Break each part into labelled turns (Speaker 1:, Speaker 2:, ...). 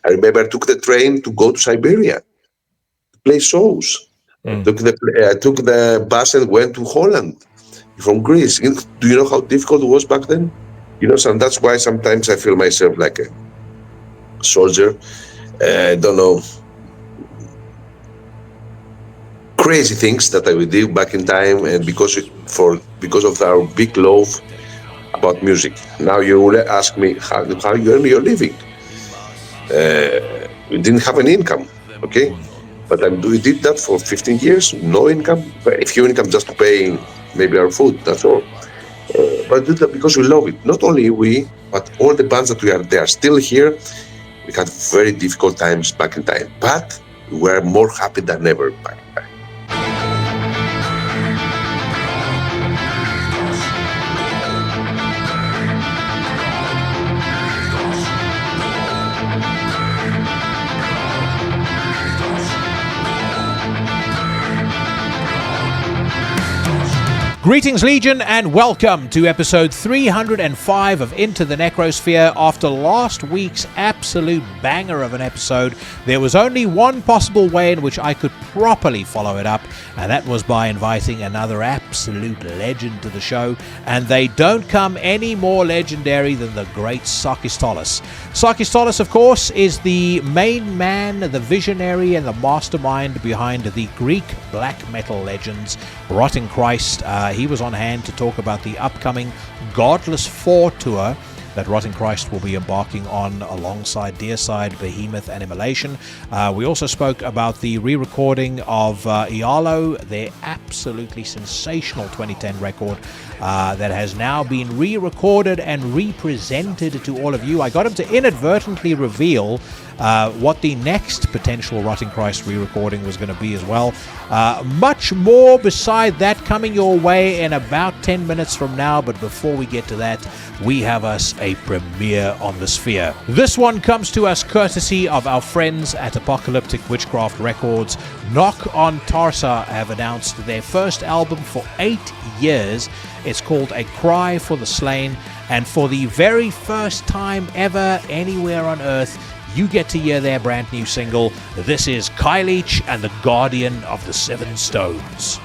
Speaker 1: I remember I took the train to go to Siberia to play shows. I took the bus and went to Holland from Greece. Do you know how difficult it was back then? So that's why sometimes I feel myself like a soldier. I don't know, crazy things that I would do back in time, and because of our big love about music. Now you will ask me how you earn your living. We didn't have an income, okay? But we did that for 15 years, no income, very few income, just to pay maybe our food, that's all. But do that because we love it. Not only we, but all the bands that they are still here. We had very difficult times back in time, but we were more happy than ever back in time.
Speaker 2: Greetings, Legion, and welcome to episode 305 of Into the Necrosphere. After last week's absolute banger of an episode, there was only one possible way in which I could properly follow it up, and that was by inviting another absolute legend to the show, and they don't come any more legendary than the great Sakis Tolis. Sakis Tolis, of course, is the main man, the visionary, and the mastermind behind the Greek black metal legends, Rotting Christ. He was on hand to talk about the upcoming Godless IV tour that Rotting Christ will be embarking on alongside Deicide, Behemoth, and Immolation. We also spoke about the re-recording of Aealo, their absolutely sensational 2010 record that has now been re-recorded and represented to all of you. I got him to inadvertently reveal what the next potential Rotting Christ re-recording was going to be as well. Much more beside that coming your way in about 10 minutes from now, but before we get to that, we have us a premiere on the Sphere. This one comes to us courtesy of our friends at Apocalyptic Witchcraft Records. Cnoc An Tursa have announced their first album for 8 years. It's called A Cry for the Slain, and for the very first time ever anywhere on Earth, you get to hear their brand new single. This is Kyleech and the Guardian of the Seven Stones.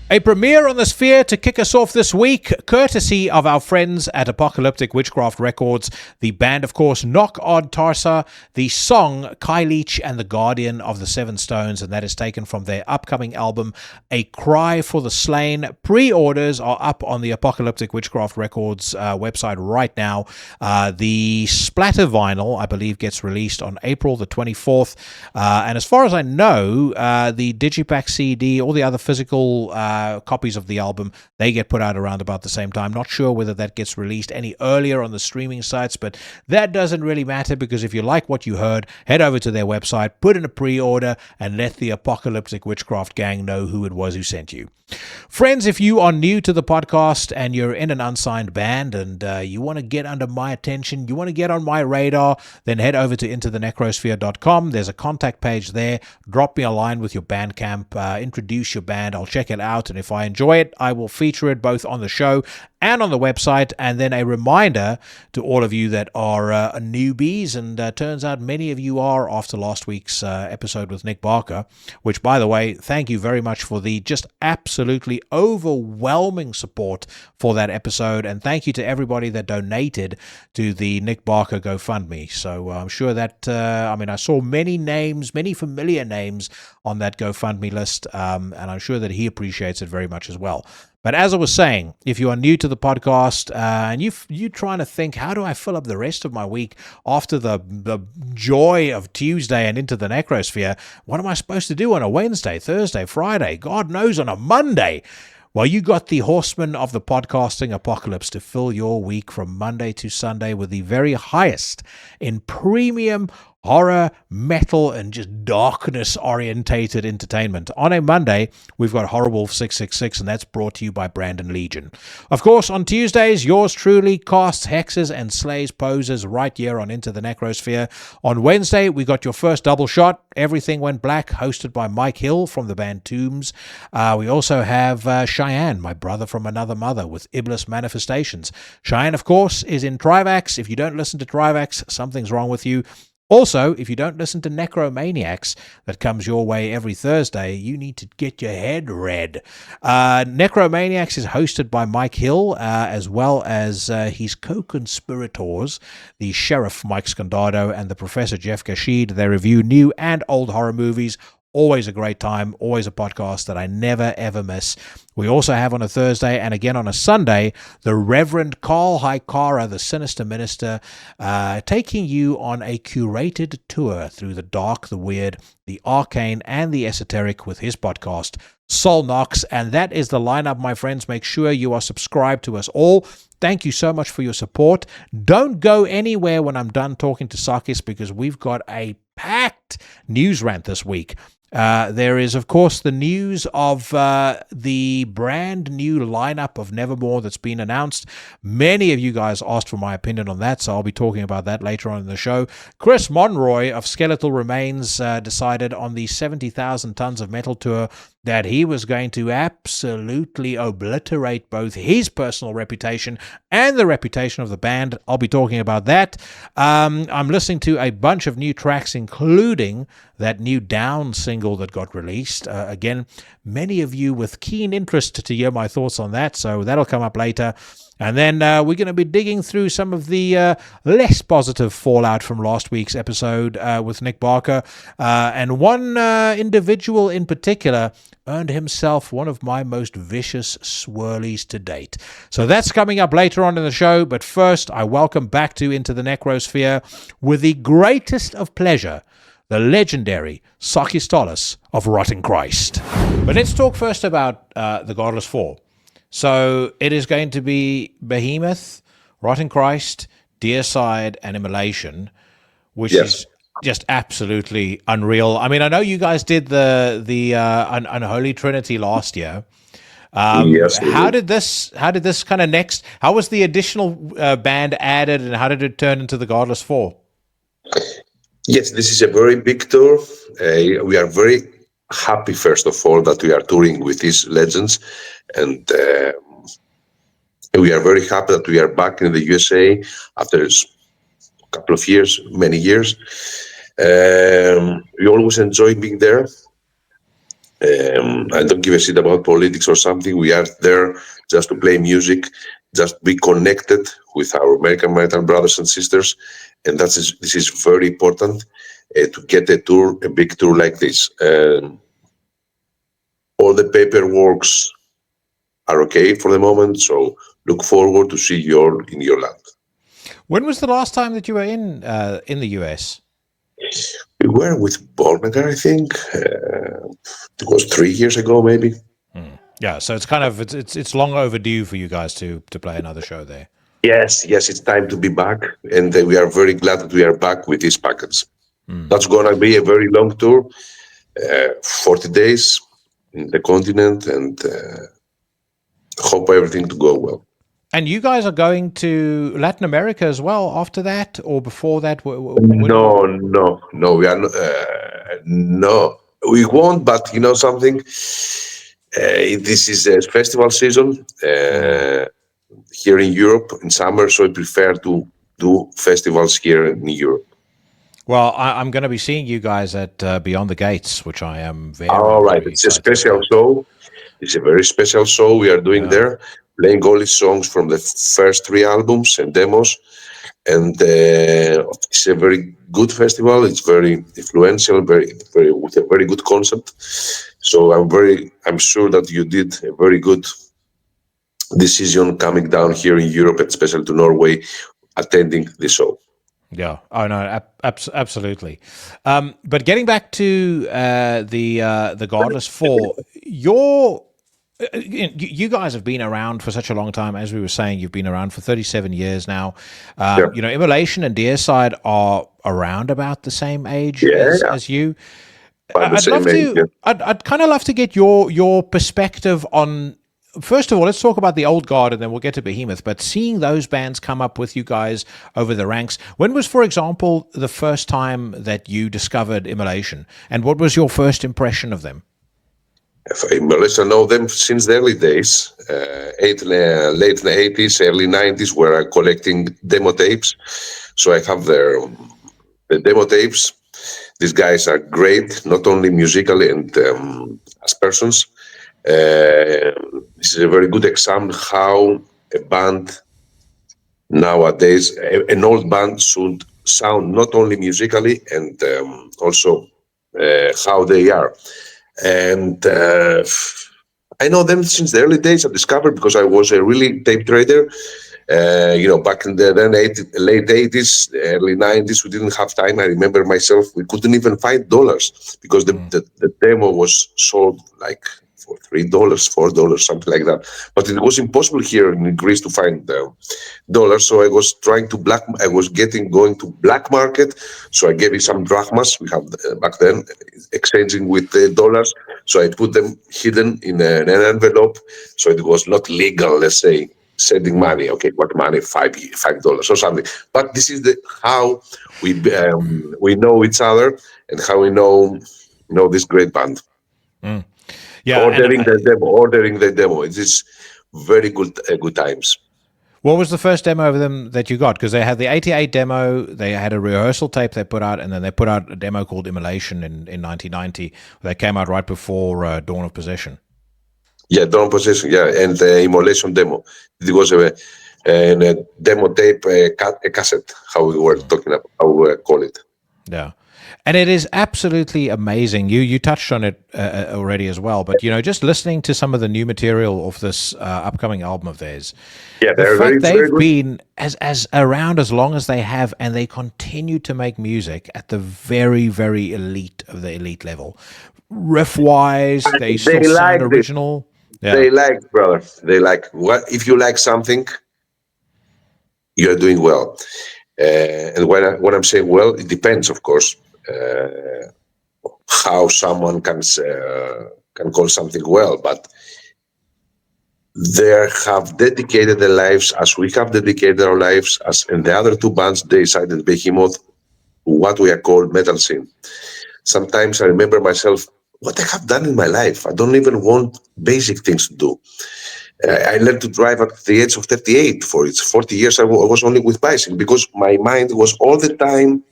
Speaker 2: A premiere on the Sphere to kick us off this week, courtesy of our friends at Apocalyptic Witchcraft Records. The band, of course, Cnoc An Tursa. The song, Kyleech and the Guardian of the Seven Stones, and that is taken from their upcoming album, A Cry for the Slain. Pre-orders are up on the Apocalyptic Witchcraft Records website right now. The splatter vinyl, I believe, gets released on April the 24th. And as far as I know, the Digipack CD, all the other physical copies of the album, they get put out around about the same time. Not sure whether that gets released any earlier on the streaming sites, but that doesn't really matter, because if you like what you heard, head over to their website, put in a pre-order, and let the Apocalyptic Witchcraft gang know who it was who sent you. Friends, if you are new to the podcast and you're in an unsigned band and you want to get under my attention, you want to get on my radar, then head over to intothenecrosphere.com. There's a contact page there. Drop me a line with your Bandcamp, introduce your band. I'll check it out, and if I enjoy it, I will feature it both on the show and on the website. And then a reminder to all of you that are newbies, and turns out many of you are after last week's episode with Nick Barker, which, by the way, thank you very much for the just absolutely overwhelming support for that episode, and thank you to everybody that donated to the Nick Barker GoFundMe. So I'm sure that I saw many names, many familiar names on that GoFundMe list, and I'm sure that he appreciates it very much as well. But as I was saying, if you are new to the podcast and you're trying to think, how do I fill up the rest of my week after the joy of Tuesday and into the Necrosphere? What am I supposed to do on a Wednesday, Thursday, Friday, God knows on a Monday? Well, you got the horsemen of the podcasting apocalypse to fill your week from Monday to Sunday with the very highest in premium horror, metal, and just darkness-orientated entertainment. On a Monday, we've got Horrorwolf 666, and that's brought to you by Brandon Legion. Of course, on Tuesdays, yours truly casts hexes and slays poses right here on Into the Necrosphere. On Wednesday, we got your first double shot, Everything Went Black, hosted by Mike Hill from the band Tombs. We also have Cheyenne, my brother from another mother, with Iblis Manifestations. Cheyenne, of course, is in Trivax. If you don't listen to Trivax, something's wrong with you. Also, if you don't listen to Necromaniacs, that comes your way every Thursday, you need to get your head read. Necromaniacs is hosted by Mike Hill, as well as his co-conspirators, the Sheriff Mike Scondardo and the Professor Jeff Kashid. They review new and old horror movies. Always a great time, always a podcast that I never, ever miss. We also have on a Thursday and again on a Sunday, the Reverend Carl Haikara, the Sinister Minister, taking you on a curated tour through the dark, the weird, the arcane, and the esoteric with his podcast, Soul Knocks. And that is the lineup, my friends. Make sure you are subscribed to us all. Thank you so much for your support. Don't go anywhere when I'm done talking to Sakis, because we've got a packed news rant this week. There is, of course, the news of the brand new lineup of Nevermore that's been announced. Many of you guys asked for my opinion on that, so I'll be talking about that later on in the show. Chris Monroy of Skeletal Remains decided on the 70,000 Tons of Metal tour that he was going to absolutely obliterate both his personal reputation and the reputation of the band. I'll be talking about that. I'm listening to a bunch of new tracks, including that new Down single that got released. Again, many of you with keen interest to hear my thoughts on that, so that'll come up later. And then we're going to be digging through some of the less positive fallout from last week's episode with Nick Barker. And one individual in particular earned himself one of my most vicious swirlies to date. So that's coming up later on in the show. But first, I welcome back to Into the Necrosphere with the greatest of pleasure, the legendary Sakis Tolis of Rotting Christ. But let's talk first about the Godless IV. So it is going to be Behemoth, Rotting Christ, Deicide, and Immolation, which is just absolutely unreal. I mean, I know you guys did the Unholy Trinity last year.
Speaker 1: Yes.
Speaker 2: How did this kind of next? How was the additional band added, and how did it turn into the Godless IV?
Speaker 1: Yes, this is a very big tour. We are very happy, first of all, that we are touring with these legends, and we are very happy that we are back in the USA after a couple of years, many years. We always enjoy being there. I don't give a shit about politics or something. We are there just to play music, just be connected with our American metal brothers and sisters, and this is very important to get a big tour like this. All the paperworks are okay for the moment, so look forward to see you all in your land.
Speaker 2: When was the last time that you were in the US?
Speaker 1: We were with Bolmegar, I think. It was 3 years ago, maybe.
Speaker 2: Yeah, so it's kind of it's long overdue for you guys to play another show there.
Speaker 1: Yes, it's time to be back, and we are very glad that we are back with this package. That's gonna be a very long tour, 40 days in the continent, and hope everything to go well.
Speaker 2: And you guys are going to Latin America as well after that, or before that?
Speaker 1: No, we are not, no, we won't. But you know something, this is a festival season here in Europe in summer, so I prefer to do festivals here in Europe.
Speaker 2: Well, I'm going to be seeing you guys at Beyond the Gates, which I am very.
Speaker 1: All right,
Speaker 2: very
Speaker 1: it's a
Speaker 2: excited
Speaker 1: special
Speaker 2: about.
Speaker 1: show. It's a very special show we are doing there, playing all the songs from the first 3 albums and demos. And it's a very good festival. It's very influential, very with a very good concept. So I'm sure that you did a very good decision coming down here in Europe, and especially to Norway, attending the show.
Speaker 2: Yeah. Oh no, absolutely. But getting back to the Godless IV, you guys have been around for such a long time. As we were saying, you've been around for 37 years now.
Speaker 1: Yeah.
Speaker 2: You know, Immolation and Deicide are around about the same age as you. I'd kind of love to get your perspective on. First of all, let's talk about the old guard, and then we'll get to Behemoth. But seeing those bands come up with you guys over the ranks, when was, for example, the first time that you discovered Immolation, and what was your first impression of them?
Speaker 1: Immolation, I know them since the early days, late 80s, early 90s, where I'm collecting demo tapes. So I have the demo tapes. These guys are great, not only musically and as persons. This is a very good example how a band nowadays, an old band, should sound not only musically and also how they are. And I know them since the early days. I discovered because I was a really tape trader. Back in the late 80s, early 90s, we didn't have time. I remember myself, we couldn't even find dollars because the demo was sold like for $3, $4, something like that. But it was impossible here in Greece to find dollars. So I was going to black market. So I gave you some drachmas we have back then, exchanging with dollars. So I put them hidden in an envelope. So it was not legal, let's say, sending money. Okay, what money? $5 or something. But this is how we know each other and how we know this great band.
Speaker 2: Yeah,
Speaker 1: ordering the demo. It is very good times.
Speaker 2: What was the first demo of them that you got? Because they had the 88 demo, they had a rehearsal tape they put out, and then they put out a demo called Immolation in 1990. They came out right before Dawn of Possession.
Speaker 1: Yeah, Dawn of Possession, yeah, and the Immolation demo. It was a demo tape, a cassette, how we were talking about, how we call it.
Speaker 2: Yeah. And it is absolutely amazing. You touched on it already as well, but just listening to some of the new material of this upcoming album of theirs, the fact they've been as around as long as they have, and they continue to make music at the very, very elite of the elite level. Riff wise, they still sound original.
Speaker 1: Yeah. They like, brother. They like what if you like something, you are doing well. And when I'm saying well, it depends, of course. How someone can call something well, but they have dedicated their lives as we have dedicated our lives, as in the other 2 bands, Deicide and Behemoth, what we are called metal scene. Sometimes I remember myself, what I have done in my life. I don't even want basic things to do. I learned to drive at the age of 38. For its 40 years, I was only with bicycle because my mind was all the time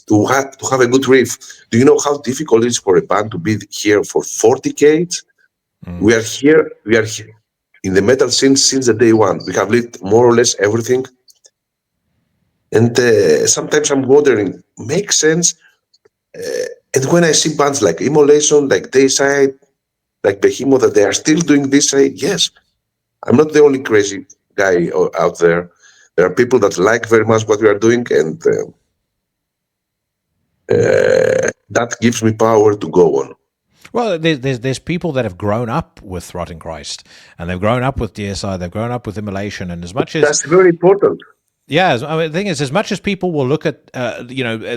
Speaker 1: to have a good riff. Do you know how difficult it is for a band to be here for 40 decades? We are here. We are here in the metal scene since the day one. We have lived more or less everything. And sometimes I'm wondering, makes sense? And when I see bands like Immolation, like Deicide, like Behemoth, that they are still doing this, I yes, I'm not the only crazy guy out there. There are people that like very much what we are doing, and that gives me power to go on.
Speaker 2: Well, there's people that have grown up with Rotting Christ, and they've grown up with DSI, they've grown up with Immolation, and as much as
Speaker 1: That's very important.
Speaker 2: yeah, I mean, the thing is, as much as people will look at,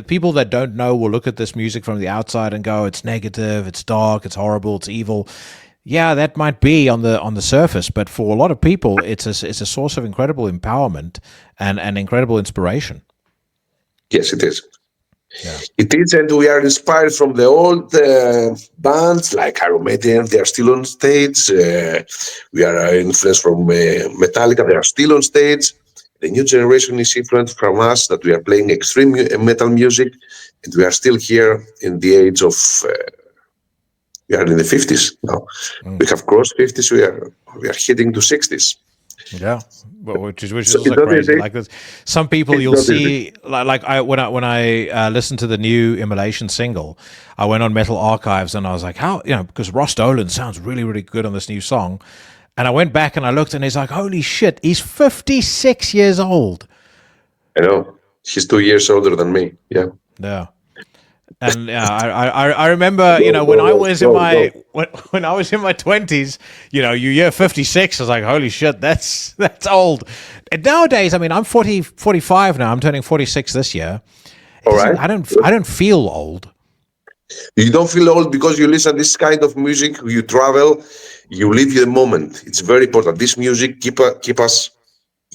Speaker 2: people that don't know will look at this music from the outside and go, it's negative, it's dark, it's horrible, it's evil. Yeah, that might be on the surface, but for a lot of people, it's a source of incredible empowerment and incredible inspiration.
Speaker 1: Yes, it is.
Speaker 2: Yeah.
Speaker 1: It is, and we are inspired from the old bands like Iron Maiden. They are still on stage. We are influenced from Metallica. They are still on stage. The new generation is influenced from us, that we are playing extreme metal music, and we are still here in the age of. We are in the 50s now. We have crossed 50s. We are hitting to 60s.
Speaker 2: Yeah, which is
Speaker 1: So
Speaker 2: also crazy. Like this, some people you'll see, when I listened to the new Immolation single, I went on Metal Archives and I was like, how, because Ross Dolan sounds really, really good on this new song. And I went back and I looked and he's like, holy shit, he's 56 years old.
Speaker 1: I know. He's 2 years older than me. Yeah.
Speaker 2: Yeah. And I remember, when I was in my 20s, you hear 56, I was like, holy shit, that's old. And nowadays, I mean, I'm 45 now. I'm turning 46 this year.
Speaker 1: All right.
Speaker 2: I don't feel old.
Speaker 1: You don't feel old because you listen to this kind of music. You travel, you live the moment. It's very important. This music keep us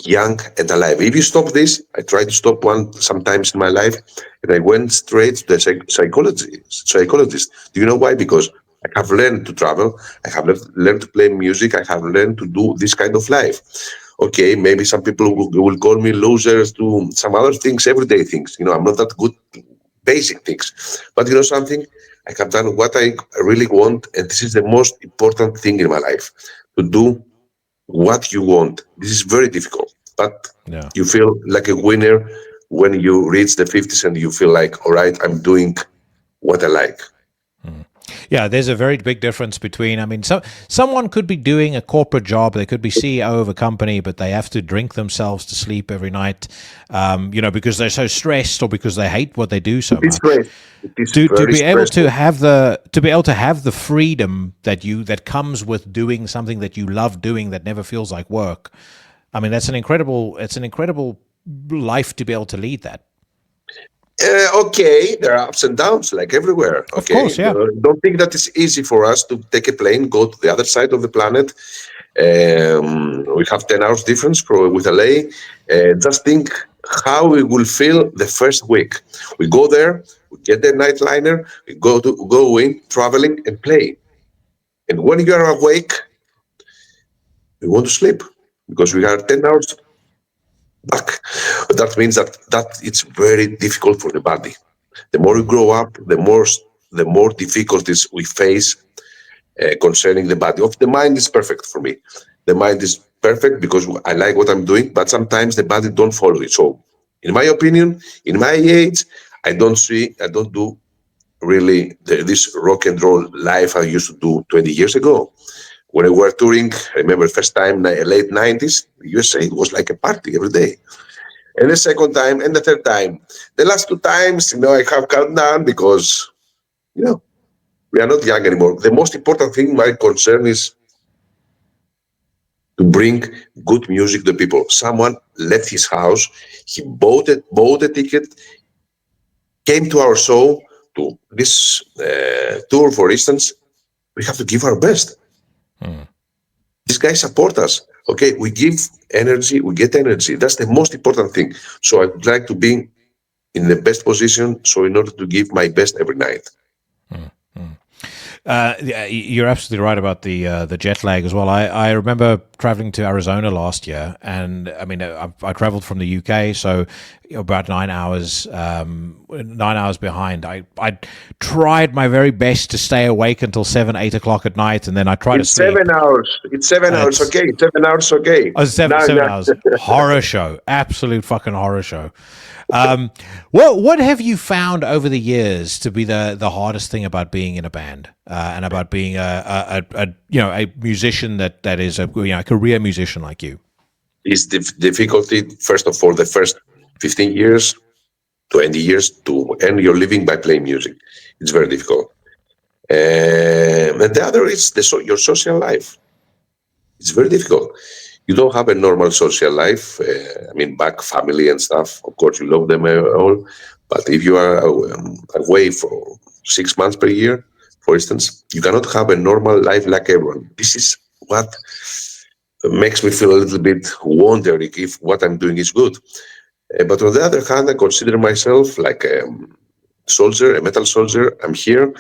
Speaker 1: young and alive. If you stop this, I tried to stop one sometimes in my life, and I went straight to the psychologist. Do you know why? Because I have learned to travel. I have learned to play music. I have learned to do this kind of life. Okay, maybe some people will call me losers to some other things, everyday things. I'm not that good basic things. But something, I have done what I really want, and this is the most important thing in my life, to do what you want. This is very difficult, but you feel like a winner when you reach the 50s and you feel like, all right, I'm doing what I like.
Speaker 2: Yeah, there's a very big difference between, I mean, someone could be doing a corporate job, they could be CEO of a company, but they have to drink themselves to sleep every night, because they're so stressed or because they hate what they do so much. To be able to have the freedom that comes with doing something that you love doing that never feels like work. I mean, it's an incredible life to be able to lead that.
Speaker 1: Okay, there are ups and downs like everywhere. Okay?
Speaker 2: Of course, yeah.
Speaker 1: Don't think that it's easy for us to take a plane, go to the other side of the planet. We have 10 hours difference with LA. Just think how we will feel the first week. We go there, we get the nightliner, we go in, traveling and play. And when you are awake, we want to sleep because we are 10 hours back. That means that it's very difficult for the body. The more we grow up, the more difficulties we face concerning the body. The mind is perfect for me. The mind is perfect because I like what I'm doing, but sometimes the body don't follow it. So, in my opinion, in my age, I don't do really this rock and roll life I used to do 20 years ago. When I were touring, I remember first time, late 90s, USA, it was like a party every day. And the second time, and the third time. The last two times, I have calmed down because, we are not young anymore. The most important thing, my concern is to bring good music to people. Someone left his house, he bought a ticket, came to our show, to this tour, for instance. We have to give our best. These guys support us. Okay, we give energy, we get energy. That's the most important thing. So I would like to be in the best position, so in order to give my best every night.
Speaker 2: You're absolutely right about the jet lag as well. I remember traveling to Arizona last year, and I mean, I traveled from the UK, so about 9 hours, 9 hours behind. I tried my very best to stay awake until 7, 8 o'clock at night, and then I tried to sleep.
Speaker 1: 7 hours. It's 7 hours. Okay. 7 hours. Okay.
Speaker 2: Oh, seven hours. Horror show. Absolute fucking horror show. What have you found over the years to be the hardest thing about being in a band and about being a musician that is a career musician like you?
Speaker 1: Is the difficulty, first of all, the first 15 years, 20 years to earn your living by playing music. It's very difficult. And the other is your social life. It's very difficult. You don't have a normal social life. Back family and stuff. Of course, you love them all. But if you are away for 6 months per year, for instance, you cannot have a normal life like everyone. This is what makes me feel a little bit wondering if what I'm doing is good. But on the other hand, I consider myself like a soldier, a metal soldier. I'm here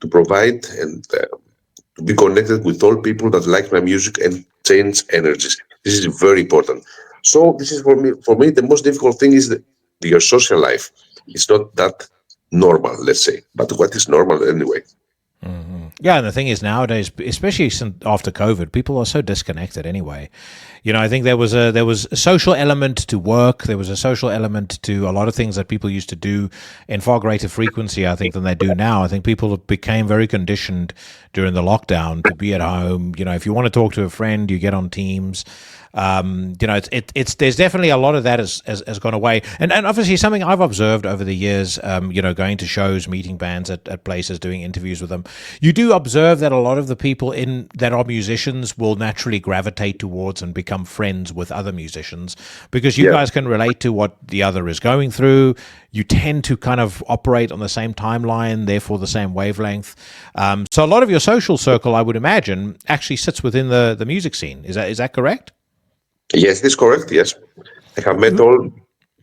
Speaker 1: to provide and to be connected with all people that like my music and change energies. This is very important. So this is for me, the most difficult thing is your social life. It's not that normal, let's say. But what is normal anyway?
Speaker 2: Mm-hmm. Yeah, and the thing is nowadays, especially after COVID, people are so disconnected anyway. I think there was a social element to work. There was a social element to a lot of things that people used to do in far greater frequency, I think, than they do now. I think people became very conditioned during the lockdown to be at home. If you want to talk to a friend, you get on Teams. There's definitely a lot of that has gone away, and obviously something I've observed over the years, going to shows, meeting bands at places, doing interviews with them. You do observe that a lot of the people that are musicians will naturally gravitate towards and become friends with other musicians because you guys can relate to what the other is going through. You tend to kind of operate on the same timeline, therefore the same wavelength. So a lot of your social circle, I would imagine, actually sits within the music scene. Is that correct?
Speaker 1: Yes, this is correct. Yes, I have met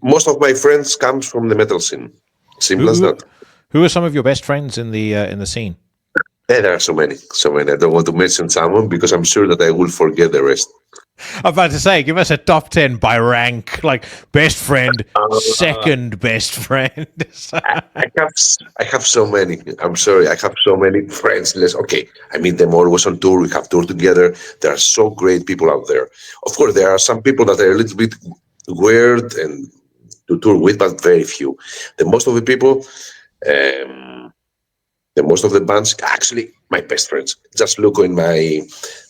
Speaker 1: most of my friends comes from the metal scene. Simple as that.
Speaker 2: Who are some of your best friends in the scene?
Speaker 1: There are so many. I don't want to mention someone because I'm sure that I will forget the rest.
Speaker 2: I'm about to say, give us a top 10 by rank, like best friend, second best friend.
Speaker 1: I have so many. I'm sorry. I have so many friends. Okay, I meet them always on tour. We have toured together. There are so great people out there. Of course, there are some people that are a little bit weird and to tour with, but very few. The most of the people, the most of the bands, actually, my best friends. Just look in my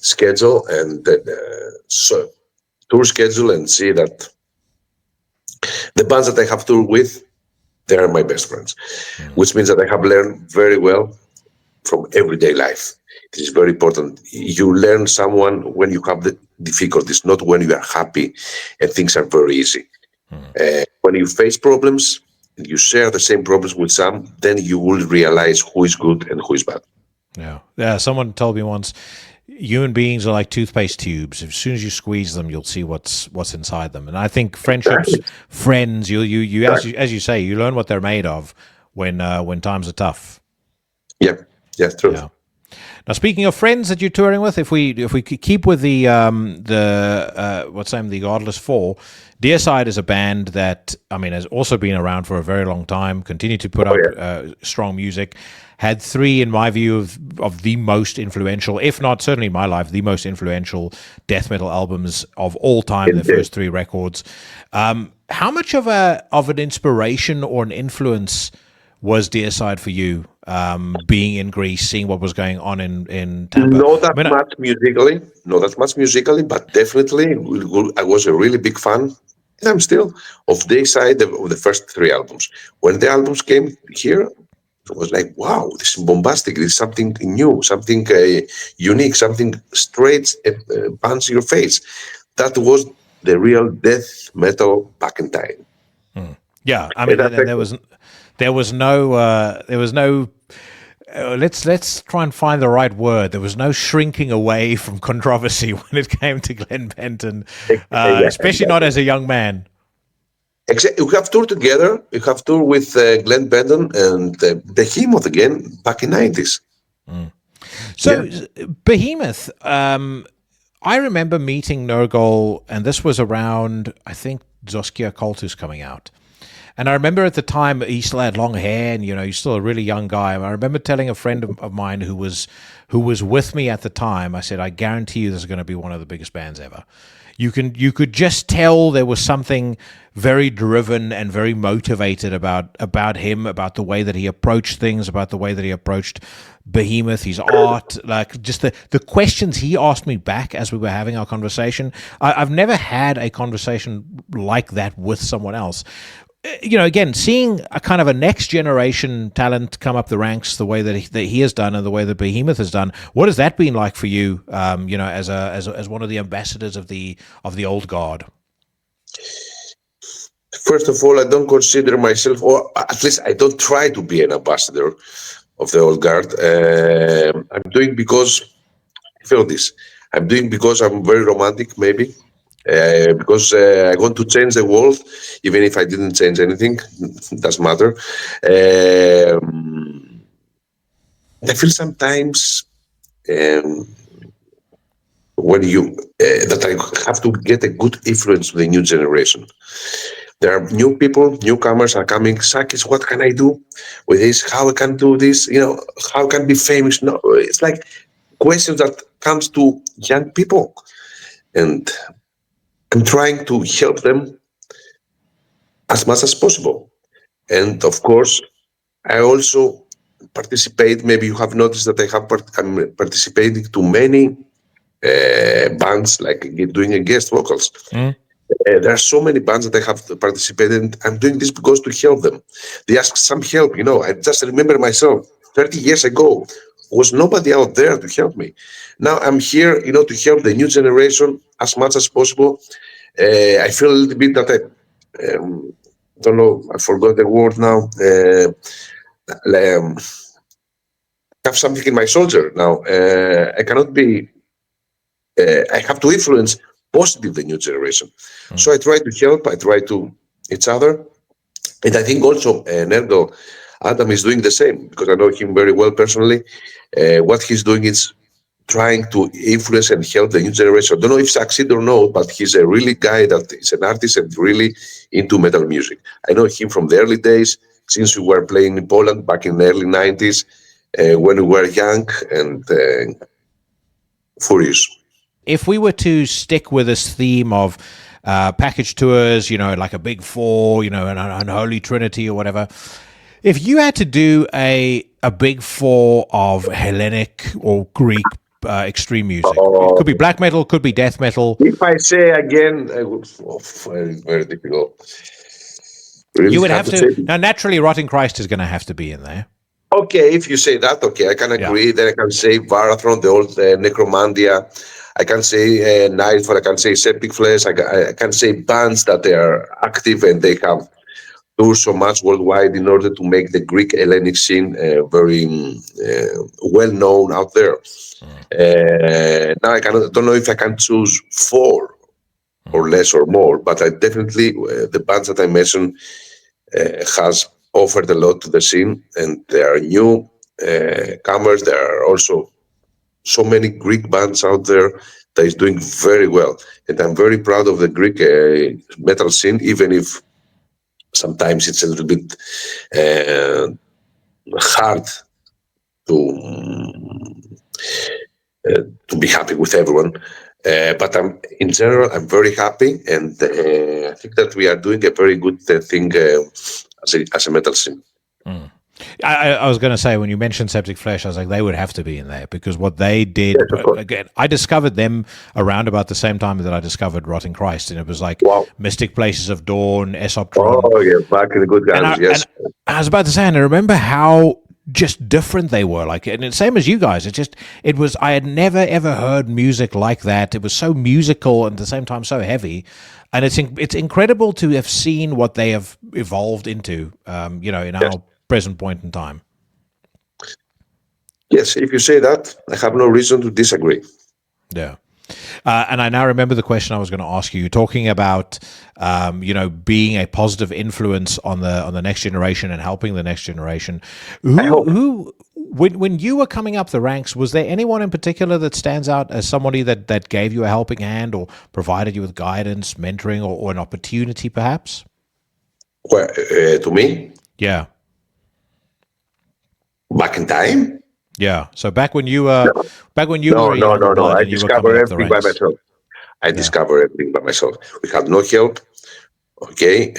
Speaker 1: schedule and tour schedule and see that the bands that I have toured with, they are my best friends, which means that I have learned very well from everyday life. It is very important. You learn someone when you have the difficulties, not when you are happy and things are very easy. When you face problems, you share the same problems with some, then you will realize who is good and who is bad.
Speaker 2: Yeah. Someone told me once, human beings are like toothpaste tubes. As soon as you squeeze them, you'll see what's inside them. And I think friendships, friends, you as you say, you learn what they're made of when times are tough.
Speaker 1: Yeah, true.
Speaker 2: Yeah. Now, speaking of friends that you're touring with, if we keep with the Godless IV, Deicide is a band that has also been around for a very long time, continued to put out strong music, had three, in my view, of the most influential, if not certainly in my life, the most influential death metal albums of all time. Their first three records. How much of an inspiration or an influence was Deicide for you? Being in Greece, seeing what was going on in Tampa.
Speaker 1: Not that much musically, but definitely I was a really big fan, and I'm still, of Deicide, of the first three albums. When the albums came here, it was like, wow, this is bombastic. This is something new, something unique, something straight, punch in your face. That was the real death metal back in time.
Speaker 2: Yeah, there was no. Let's try and find the right word. There was no shrinking away from controversy when it came to Glenn Benton, especially not as a young man.
Speaker 1: We have toured together. We have toured with Glenn Benton and Behemoth again back in 90s.
Speaker 2: So Behemoth, I remember meeting Nurgle, and this was around, I think, Zoskia Kultus coming out. And I remember at the time he still had long hair, and he's still a really young guy. And I remember telling a friend of mine who was with me at the time, I said, I guarantee you this is going to be one of the biggest bands ever. You could just tell there was something very driven and very motivated about him, about the way that he approached things, about the way that he approached Behemoth, his art, like just the questions he asked me back as we were having our conversation. I've never had a conversation like that with someone else. Again, seeing a kind of a next generation talent come up the ranks the way that he has done and the way that Behemoth has done, what has that been like for you? As one of the ambassadors of the old guard.
Speaker 1: First of all, I don't consider myself, or at least I don't try to be an ambassador of the old guard. I'm doing because I feel this. I'm doing because I'm very romantic, maybe. Because I want to change the world, even if I didn't change anything, it doesn't matter. I feel sometimes when that I have to get a good influence with the new generation. There are new people, newcomers are coming. Sakis, what can I do with this? How I can do this? How can I be famous? No, it's like questions that comes to young people, and I'm trying to help them as much as possible. And of course, I also participate. Maybe you have noticed that I'm participating to many bands, like doing a guest vocals. There are so many bands that I have participated in. I'm doing this because to help them. They ask some help. I just remember myself 30 years ago, was nobody out there to help me. Now I'm here, to help the new generation as much as possible. I feel a little bit that I don't know, I forgot the word now. Have something in my shoulder now. I cannot be. I have to influence positive the new generation. So I try to help. I try to each other, and I think also Nerdo Adam is doing the same, because I know him very well personally. What he's doing is trying to influence and help the new generation. I don't know if succeed or not, but he's a really guy that is an artist and really into metal music. I know him from the early days, since we were playing in Poland back in the early 90s, when we were young and furious.
Speaker 2: If we were to stick with this theme of package tours, like a big four, an unholy trinity or whatever, if you had to do a big four of Hellenic or Greek extreme music, it could be black metal, could be death metal.
Speaker 1: If I say again, very, very difficult. Really
Speaker 2: you would have to. Now, naturally, Rotting Christ is going to have to be in there.
Speaker 1: Okay, if you say that, okay, I can agree. Yeah. Then I can say Varathron, the old Necromandia. I can say Nightfall. I can say Septic Flesh. I can say bands that they are active and they have toured so much worldwide in order to make the Greek Hellenic scene very well known out there. Now I don't know if I can choose four or less or more, but I definitely the bands that I mentioned has offered a lot to the scene, and there are new comers. There are also so many Greek bands out there that is doing very well, and I'm very proud of the Greek metal scene, even if sometimes it's a little bit hard to be happy with everyone. But in general, I'm very happy, and I think that we are doing a very good thing as a metal scene.
Speaker 2: I was going to say, when you mentioned Septic Flesh, I was like, they would have to be in there, because what they did, again, I discovered them around about the same time that I discovered Rotting Christ, and it was like Mystic Places of Dawn, Esoptron.
Speaker 1: Oh, yeah, back in the good guys, yes.
Speaker 2: And I was about to say, and I remember how just different they were, like, and same as you guys. I had never ever heard music like that. It was so musical and at the same time so heavy, and it's incredible to have seen what they have evolved into, in our present point in time.
Speaker 1: Yes, if you say that, I have no reason to disagree.
Speaker 2: Yeah. And I now remember the question I was going to ask you. You're talking about, being a positive influence on the next generation and helping the next generation. When you were coming up the ranks, was there anyone in particular that stands out as somebody that gave you a helping hand or provided you with guidance, mentoring, or an opportunity, perhaps?
Speaker 1: Well, to me,
Speaker 2: Yeah.
Speaker 1: back in time,
Speaker 2: Yeah. So back when you were
Speaker 1: no,
Speaker 2: a
Speaker 1: no,
Speaker 2: younger
Speaker 1: no, no.
Speaker 2: blood
Speaker 1: I
Speaker 2: and you were coming
Speaker 1: discovered
Speaker 2: up the
Speaker 1: everything by
Speaker 2: ranks.
Speaker 1: myself. I
Speaker 2: Yeah.
Speaker 1: discovered everything by myself. We had no help. Okay.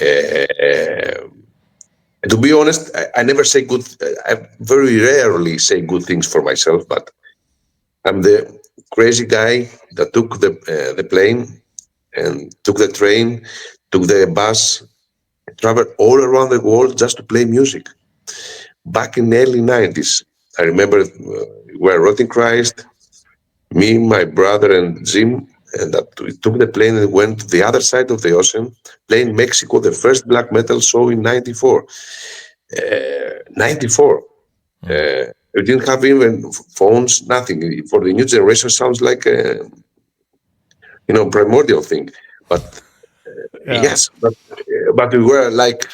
Speaker 1: To be honest, I never say good. I very rarely say good things for myself, but I'm the crazy guy that took the plane and took the train, took the bus, traveled all around the world just to play music. Back in the early 90s, I remember we were Rotting Christ, me, my brother, and Jim, and that we took the plane and went to the other side of the ocean, playing Mexico, the first black metal show in 94. 94. We didn't have even phones, nothing. For the new generation, sounds like a primordial thing. But
Speaker 2: Yeah.
Speaker 1: yes, but we were like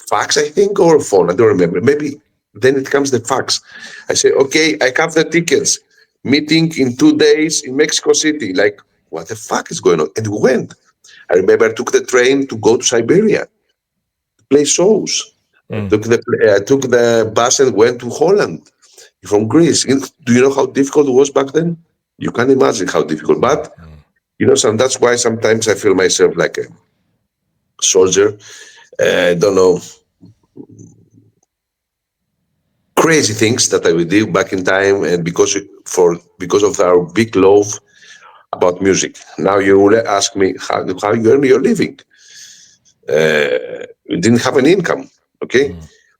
Speaker 1: fax, I think, or phone. I don't remember. Maybe then it comes the fax. I say, okay, I have the tickets. Meeting in 2 days in Mexico City. Like, what the fuck is going on? And we went. I remember I took the train to go to Siberia to play shows. I took the bus and went to Holland from Greece. Do you know how difficult it was back then? You can imagine how difficult. But that's why sometimes I feel myself like a soldier. I don't know, crazy things that I would do back in time, and because of our big love about music. Now you will ask me how you earn your living. You didn't have an income, okay?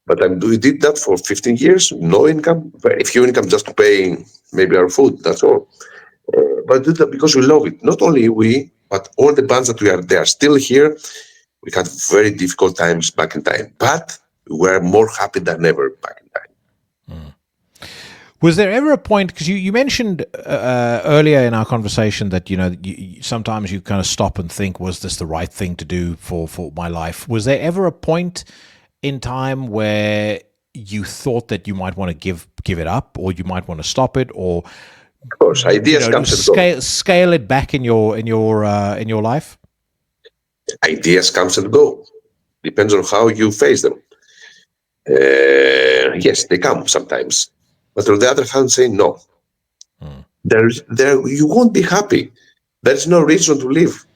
Speaker 1: But we did that for 15 years, no income, very few income, just to pay maybe our food. That's all. But do that because we love it. Not only we, but all the bands that they are still here. We had very difficult times back in time, but we were more happy than ever back in time.
Speaker 2: Was there ever a point, because you mentioned earlier in our conversation that sometimes you kind of stop and think, was this the right thing to do for my life? Was there ever a point in time where you thought that you might want to give it up, or you might want to stop it, or
Speaker 1: of course, ideas comes and go.
Speaker 2: Scale it back in your life?
Speaker 1: Ideas comes and go. Depends on how you face them. Yes, they come sometimes. But on the other hand, say no. You won't be happy. There is no reason to live.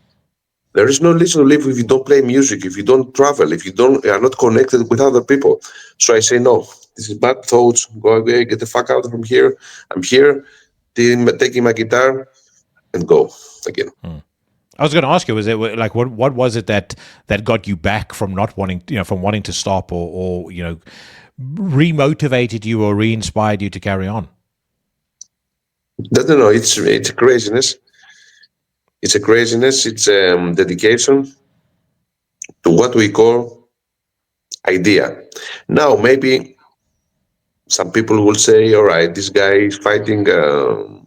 Speaker 1: There is no reason to live if you don't play music, if you don't travel, if you are not connected with other people. So I say no. This is bad thoughts. Go away, get the fuck out from here. I'm here, taking my guitar, and go again.
Speaker 2: I was going to ask you, was it like what was it that got you back from not wanting, from wanting to stop, or remotivated you or re-inspired you to carry on?
Speaker 1: No. It's a craziness. It's a craziness. It's dedication to what we call idea. Now, maybe some people will say, all right, this guy is fighting the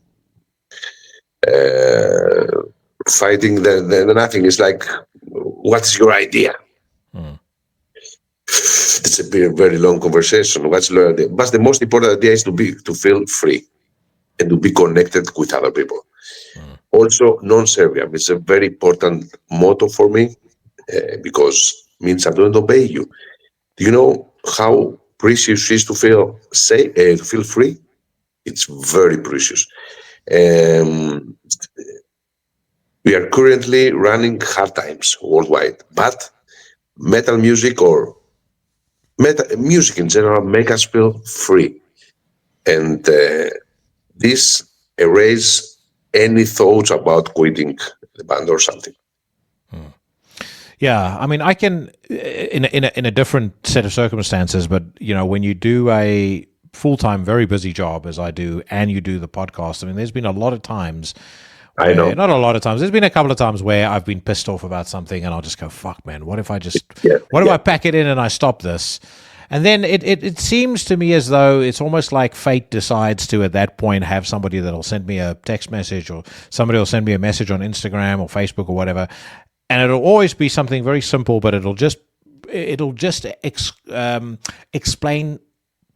Speaker 1: nothing. It's like, what's your idea? It's a very long conversation. What's your idea? But the most important idea is to feel free and to be connected with other people. Also, non-serviam is a very important motto for me because it means I don't obey you. Do you know how precious it is to feel to feel free? It's very precious. We are currently running hard times worldwide, but metal music or music in general make us feel free, and this erase any thoughts about quitting the band or something.
Speaker 2: Yeah, I mean, I can in a different set of circumstances, but when you do a full-time, very busy job as I do, and you do the podcast, I mean, there's been a lot of times.
Speaker 1: I know.
Speaker 2: Not a lot of times. There's been a couple of times where I've been pissed off about something, and I'll just go, "Fuck, man! What if I I pack it in and I stop this?" And then it seems to me as though it's almost like fate decides to, at that point, have somebody that'll send me a text message, or somebody will send me a message on Instagram or Facebook or whatever, and it'll always be something very simple, but it'll just explain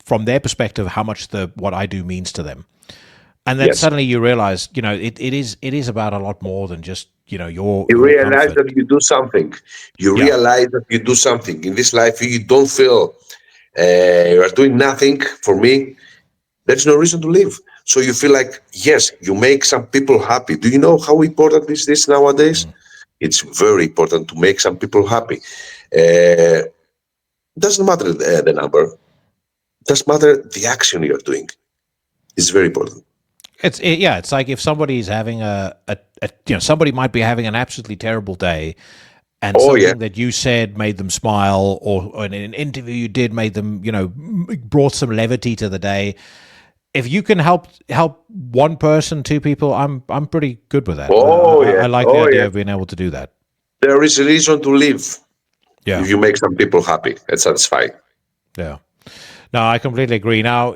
Speaker 2: from their perspective how much what I do means to them. And then
Speaker 1: Yes.
Speaker 2: suddenly you realize, it is about a lot more than just, your
Speaker 1: You realize
Speaker 2: comfort.
Speaker 1: that you do something. You
Speaker 2: Yeah.
Speaker 1: realize that you do something. In this life, you don't feel you are doing nothing. For me, there's no reason to live. So you feel like, yes, you make some people happy. Do you know how important is this nowadays? It's very important to make some people happy. Doesn't matter the number. Doesn't matter the action you're doing. It's very important.
Speaker 2: It's like if somebody's having somebody might be having an absolutely terrible day, and
Speaker 1: Oh yeah.
Speaker 2: something that you said made them smile, or in an interview you did made them, brought some levity to the day. If you can help one person, two people, I'm pretty good with that.
Speaker 1: Oh yeah.
Speaker 2: I like the
Speaker 1: Oh
Speaker 2: idea
Speaker 1: yeah.
Speaker 2: of being able to do that.
Speaker 1: There is a reason to live
Speaker 2: Yeah.
Speaker 1: if you make some people happy and satisfied.
Speaker 2: Yeah. No, I completely agree. Now,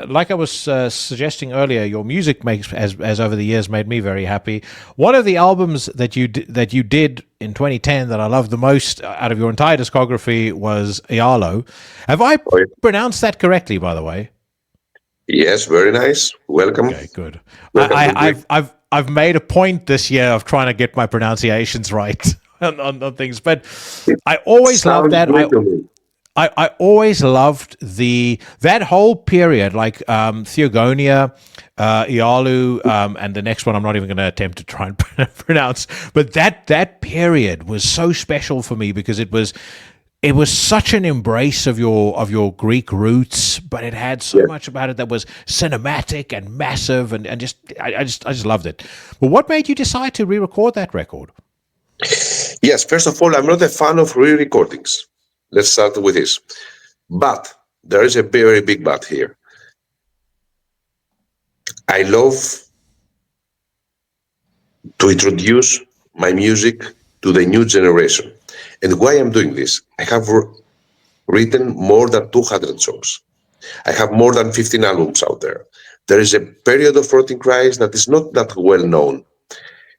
Speaker 2: like I was suggesting earlier, your music has over the years made me very happy. One of the albums that you did in 2010 that I loved the most out of your entire discography was Aealo. Have I
Speaker 1: Oh, yeah.
Speaker 2: pronounced that correctly, by the way?
Speaker 1: Yes, very nice. Welcome.
Speaker 2: Okay, good.
Speaker 1: Welcome to Greece.
Speaker 2: I've made a point this year of trying to get my pronunciations right on things, but I always loved
Speaker 1: Sounds
Speaker 2: that.
Speaker 1: great to me.
Speaker 2: I always loved that whole period, like Theogonia, Aealo, and the next one I'm not even going to attempt to try and pronounce. But that period was so special for me because it was such an embrace of your Greek roots, but it had so much about it that was cinematic and massive, and just I just loved it. But what made you decide to re-record that record?
Speaker 1: Yes, first of all, I'm not a fan of re-recordings. Let's start with this. But there is a very big but here. I love to introduce my music to the new generation. And why I'm doing this? I have written more than 200 songs. I have more than 15 albums out there. There is a period of Rotting Cries that is not that well known.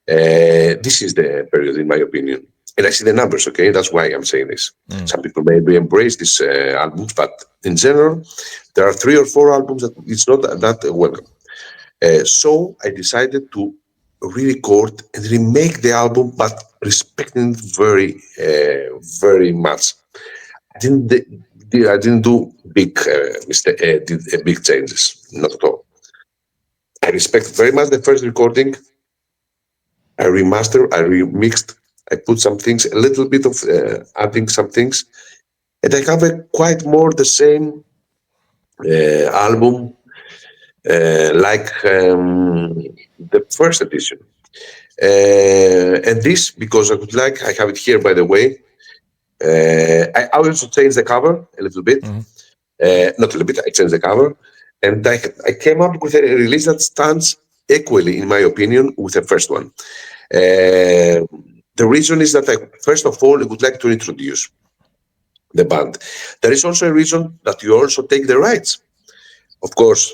Speaker 1: This is the period, in my opinion. And I see the numbers, okay? That's why I'm saying this. Some people maybe embrace these albums, but in general, there are 3 or 4 albums that it's not that welcome. So I decided to re-record and remake the album, but respecting it very much. I didn't do big big changes, not at all. I respect very much the first recording. I remastered, I remixed, I put some things, a little bit of adding some things, and I have a quite more the same album like the first edition. And this, because I have it here, by the way. I also changed the cover a little bit. Not a little bit, I changed the cover. And I came up with a release that stands equally, in my opinion, with the first one. The reason is that first of all, I would like to introduce the band. There is also a reason that you also take the rights. Of course,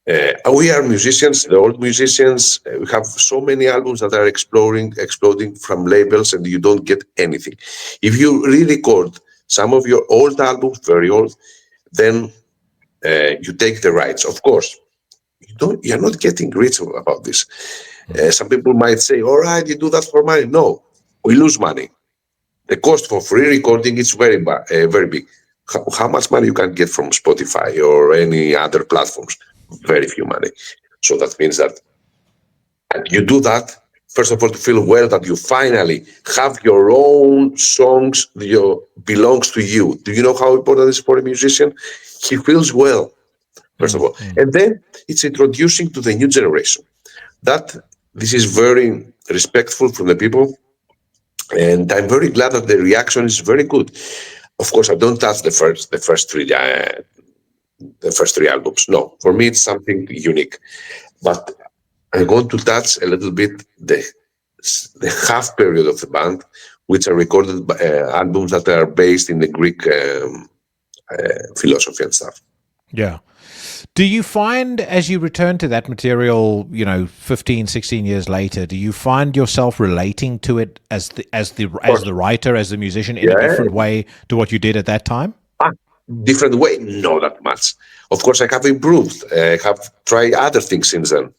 Speaker 1: we are musicians, the old musicians. We have so many albums that are exploding from labels, and you don't get anything. If you re-record some of your old albums, very old, then you take the rights. Of course, you're not getting rich about this. Some people might say, all right, you do that for money. No, we lose money. The cost for free recording is very big. How much money you can get from Spotify or any other platforms? Very few money. So that means that you do that, first of all, to feel well that you finally have your own songs that belongs to you. Do you know how important it is for a musician? He feels well, first of all. And then it's introducing to the new generation. This is very respectful from the people. And I'm very glad that the reaction is very good. Of course, I don't touch the first three albums. No, for me, it's something unique. But I'm going to touch a little bit the half period of the band, which are recorded albums that are based in the Greek philosophy and stuff.
Speaker 2: Yeah. Do you find, as you return to that material, 15, 16 years later, do you find yourself relating to it as the writer, as the musician, in a different way to what you did at that time?
Speaker 1: different way? Not that much. Of course, I have improved. I have tried other things since then,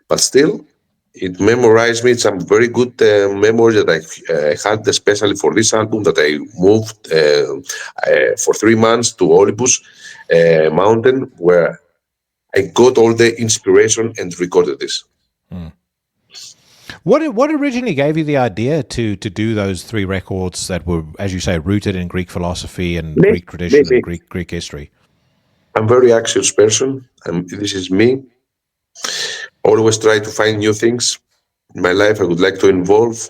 Speaker 1: but still, it memorized me some very good memories that I had, especially for this album. That I moved for 3 months to Olympus mountain, where I got all the inspiration and recorded this.
Speaker 2: What originally gave you the idea to do those 3 records that were, as you say, rooted in Greek philosophy and Greek tradition and
Speaker 1: Maybe.
Speaker 2: Greek history?
Speaker 1: I'm a very anxious person, and this is me. Always try to find new things in my life. I would like to involve.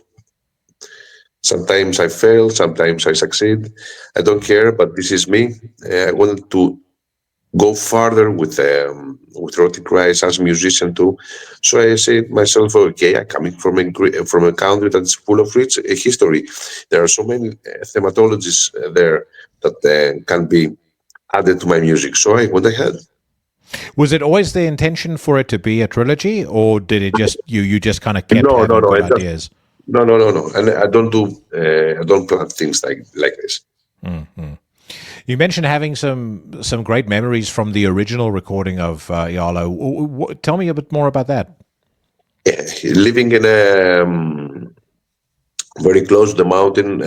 Speaker 1: Sometimes I fail, sometimes I succeed. I don't care, but this is me. I wanted to go further with Erotic Rise as a musician too. So I said myself, okay, I'm coming from from a country that's full of rich history. There are so many thematologies there that can be added to my music. So I went ahead.
Speaker 2: Was it always the intention for it to be a trilogy, or did it just you just kind of kept
Speaker 1: No, no,
Speaker 2: having
Speaker 1: no.
Speaker 2: good
Speaker 1: I just
Speaker 2: ideas?
Speaker 1: no. And I don't do. I don't plan things like this.
Speaker 2: You mentioned having some great memories from the original recording of Aealo. Tell me a bit more about that.
Speaker 1: Living in a very close to the mountain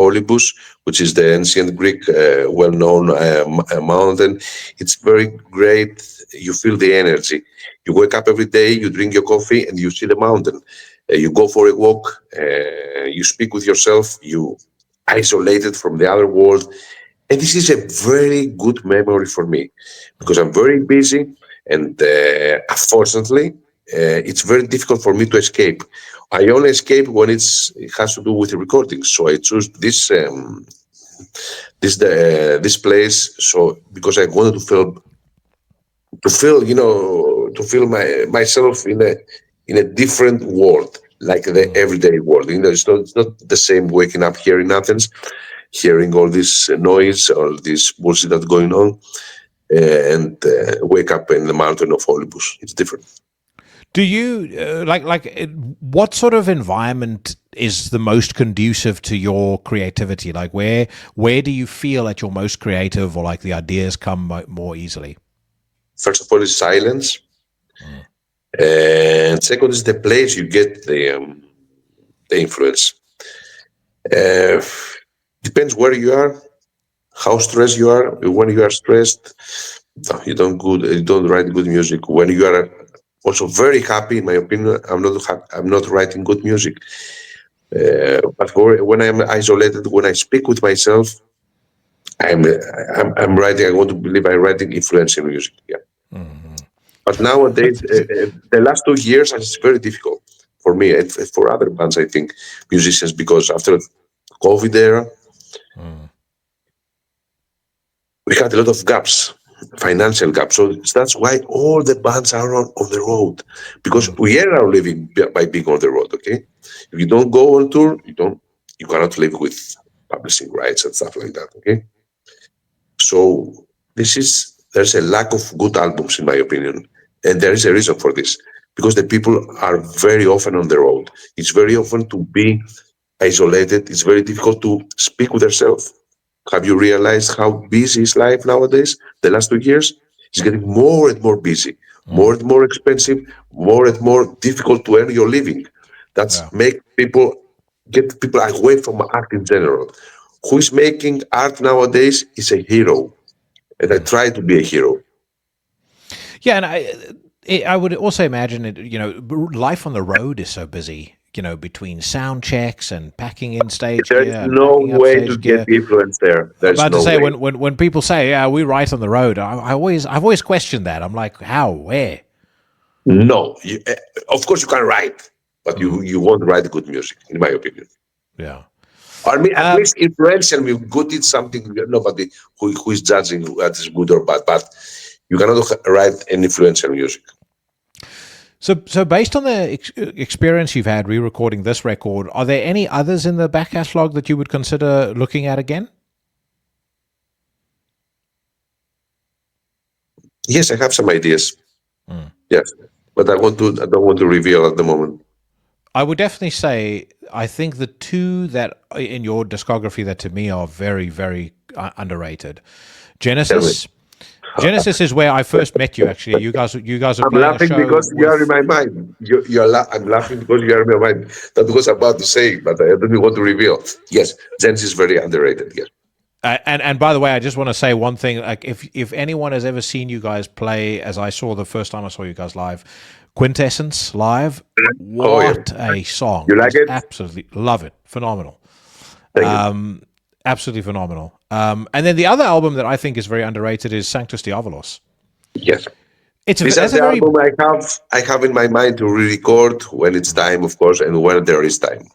Speaker 1: Olympus, which is the ancient Greek well-known mountain. It's very great. You feel the energy. You wake up every day, you drink your coffee, and you see the mountain. You go for a walk. You speak with yourself. You isolated from the other world. And this is a very good memory for me because I'm very busy, and unfortunately, it's very difficult for me to escape. I only escape when it has to do with the recording. So I choose this place. So because I wanted to feel myself in a different world, like the everyday world. It's not the same waking up here in Athens, hearing all this noise, all this bullshit that's going on, and wake up in the mountain of Olympus. It's different.
Speaker 2: Do you what sort of environment is the most conducive to your creativity? Like where do you feel at your most creative, or like the ideas come more easily?
Speaker 1: First of all, is silence, and second is the place you get the influence. Uh, Depends where you are, how stressed you are. When you are stressed, no, you don't write good music. When you are also very happy, in my opinion, I'm not writing good music. But when I'm isolated, when I speak with myself, I'm I'm writing. I want to believe I'm writing influential music. Yeah. But nowadays, the last 2 years, it's very difficult for me and for other bands. I think musicians, because after COVID era, we had a lot of gaps, financial gaps. So that's why all the bands are on the road, because we are now living by being on the road. Okay, if you don't go on tour, you cannot live with publishing rights and stuff like that. Okay, so there's a lack of good albums in my opinion, and there is a reason for this, because the people are very often on the road. It's very often to be isolated. It's very difficult to speak with yourself. Have you realized how busy is life nowadays? The last 2 years, it's getting more and more busy, more and more expensive, more and more difficult to earn your living. That's
Speaker 2: Yeah.
Speaker 1: make people get people away from art in general. Who is making art nowadays is a hero, and I try to be a hero.
Speaker 2: Yeah, and I would also imagine it. Life on the road is so busy. Between sound checks and packing in stage
Speaker 1: There is
Speaker 2: gear and
Speaker 1: no
Speaker 2: packing up
Speaker 1: way to
Speaker 2: stage
Speaker 1: get
Speaker 2: gear.
Speaker 1: influence there.
Speaker 2: I'm
Speaker 1: There's
Speaker 2: about to
Speaker 1: no
Speaker 2: say
Speaker 1: way.
Speaker 2: when people say, "Yeah, we write on the road," I've always questioned that. I'm like, how, where?
Speaker 1: No, of course you can write, but you won't write good music, in my opinion.
Speaker 2: Yeah.
Speaker 1: I mean, at
Speaker 2: Um,
Speaker 1: least influential music. Good is something nobody who is judging that is good or bad, but you cannot write an influential music.
Speaker 2: so based on the experience you've had re-recording this record, are there any others in the back catalog that you would consider looking at again?
Speaker 1: Yes, I have some ideas. Yes, but I don't want to reveal at the moment.
Speaker 2: I would definitely say I think the two that in your discography that to me are very, very underrated.
Speaker 1: Tell me.
Speaker 2: Genesis. Genesis is where I first met you. Actually, you guys were
Speaker 1: I'm
Speaker 2: playing a
Speaker 1: laughing
Speaker 2: show
Speaker 1: because you are in
Speaker 2: with.
Speaker 1: my mind. I'm laughing because you are in my mind. That was about to say, but I don't want to reveal. Yes, Genesis is very underrated. Yes.
Speaker 2: And by the way, I just want to say one thing. Like, if anyone has ever seen you guys play, as I saw the first time I saw you guys live, Quintessence live,
Speaker 1: Oh yeah.
Speaker 2: what a song!
Speaker 1: You like
Speaker 2: Just
Speaker 1: it?
Speaker 2: absolutely love it. Phenomenal.
Speaker 1: Thank you.
Speaker 2: Absolutely phenomenal. And then the other album that I think is very underrated is Sanctus Diabolos.
Speaker 1: Yes. These are
Speaker 2: That's a
Speaker 1: the
Speaker 2: very
Speaker 1: album I have in my mind to re-record when it's time, of course, and when there is time.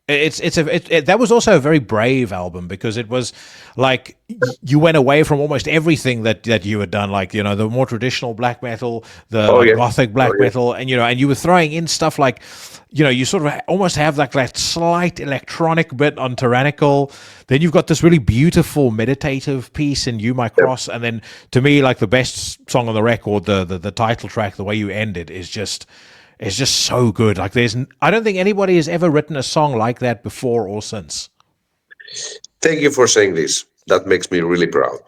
Speaker 2: that was also a very brave album because it was like you went away from almost everything that you had done, like, the more traditional black metal, the
Speaker 1: Oh
Speaker 2: like
Speaker 1: yeah.
Speaker 2: gothic
Speaker 1: Oh
Speaker 2: black
Speaker 1: yeah.
Speaker 2: metal, and you were throwing in stuff like, you sort of almost have like that slight electronic bit on Tyrannical. Then you've got this really beautiful meditative piece in You My
Speaker 1: Yeah.
Speaker 2: Cross, and then to me, like, the best song on the record, the title track, the way you end it is just so good. Like, I don't think anybody has ever written a song like that before or since.
Speaker 1: Thank you for saying this. That makes me really proud.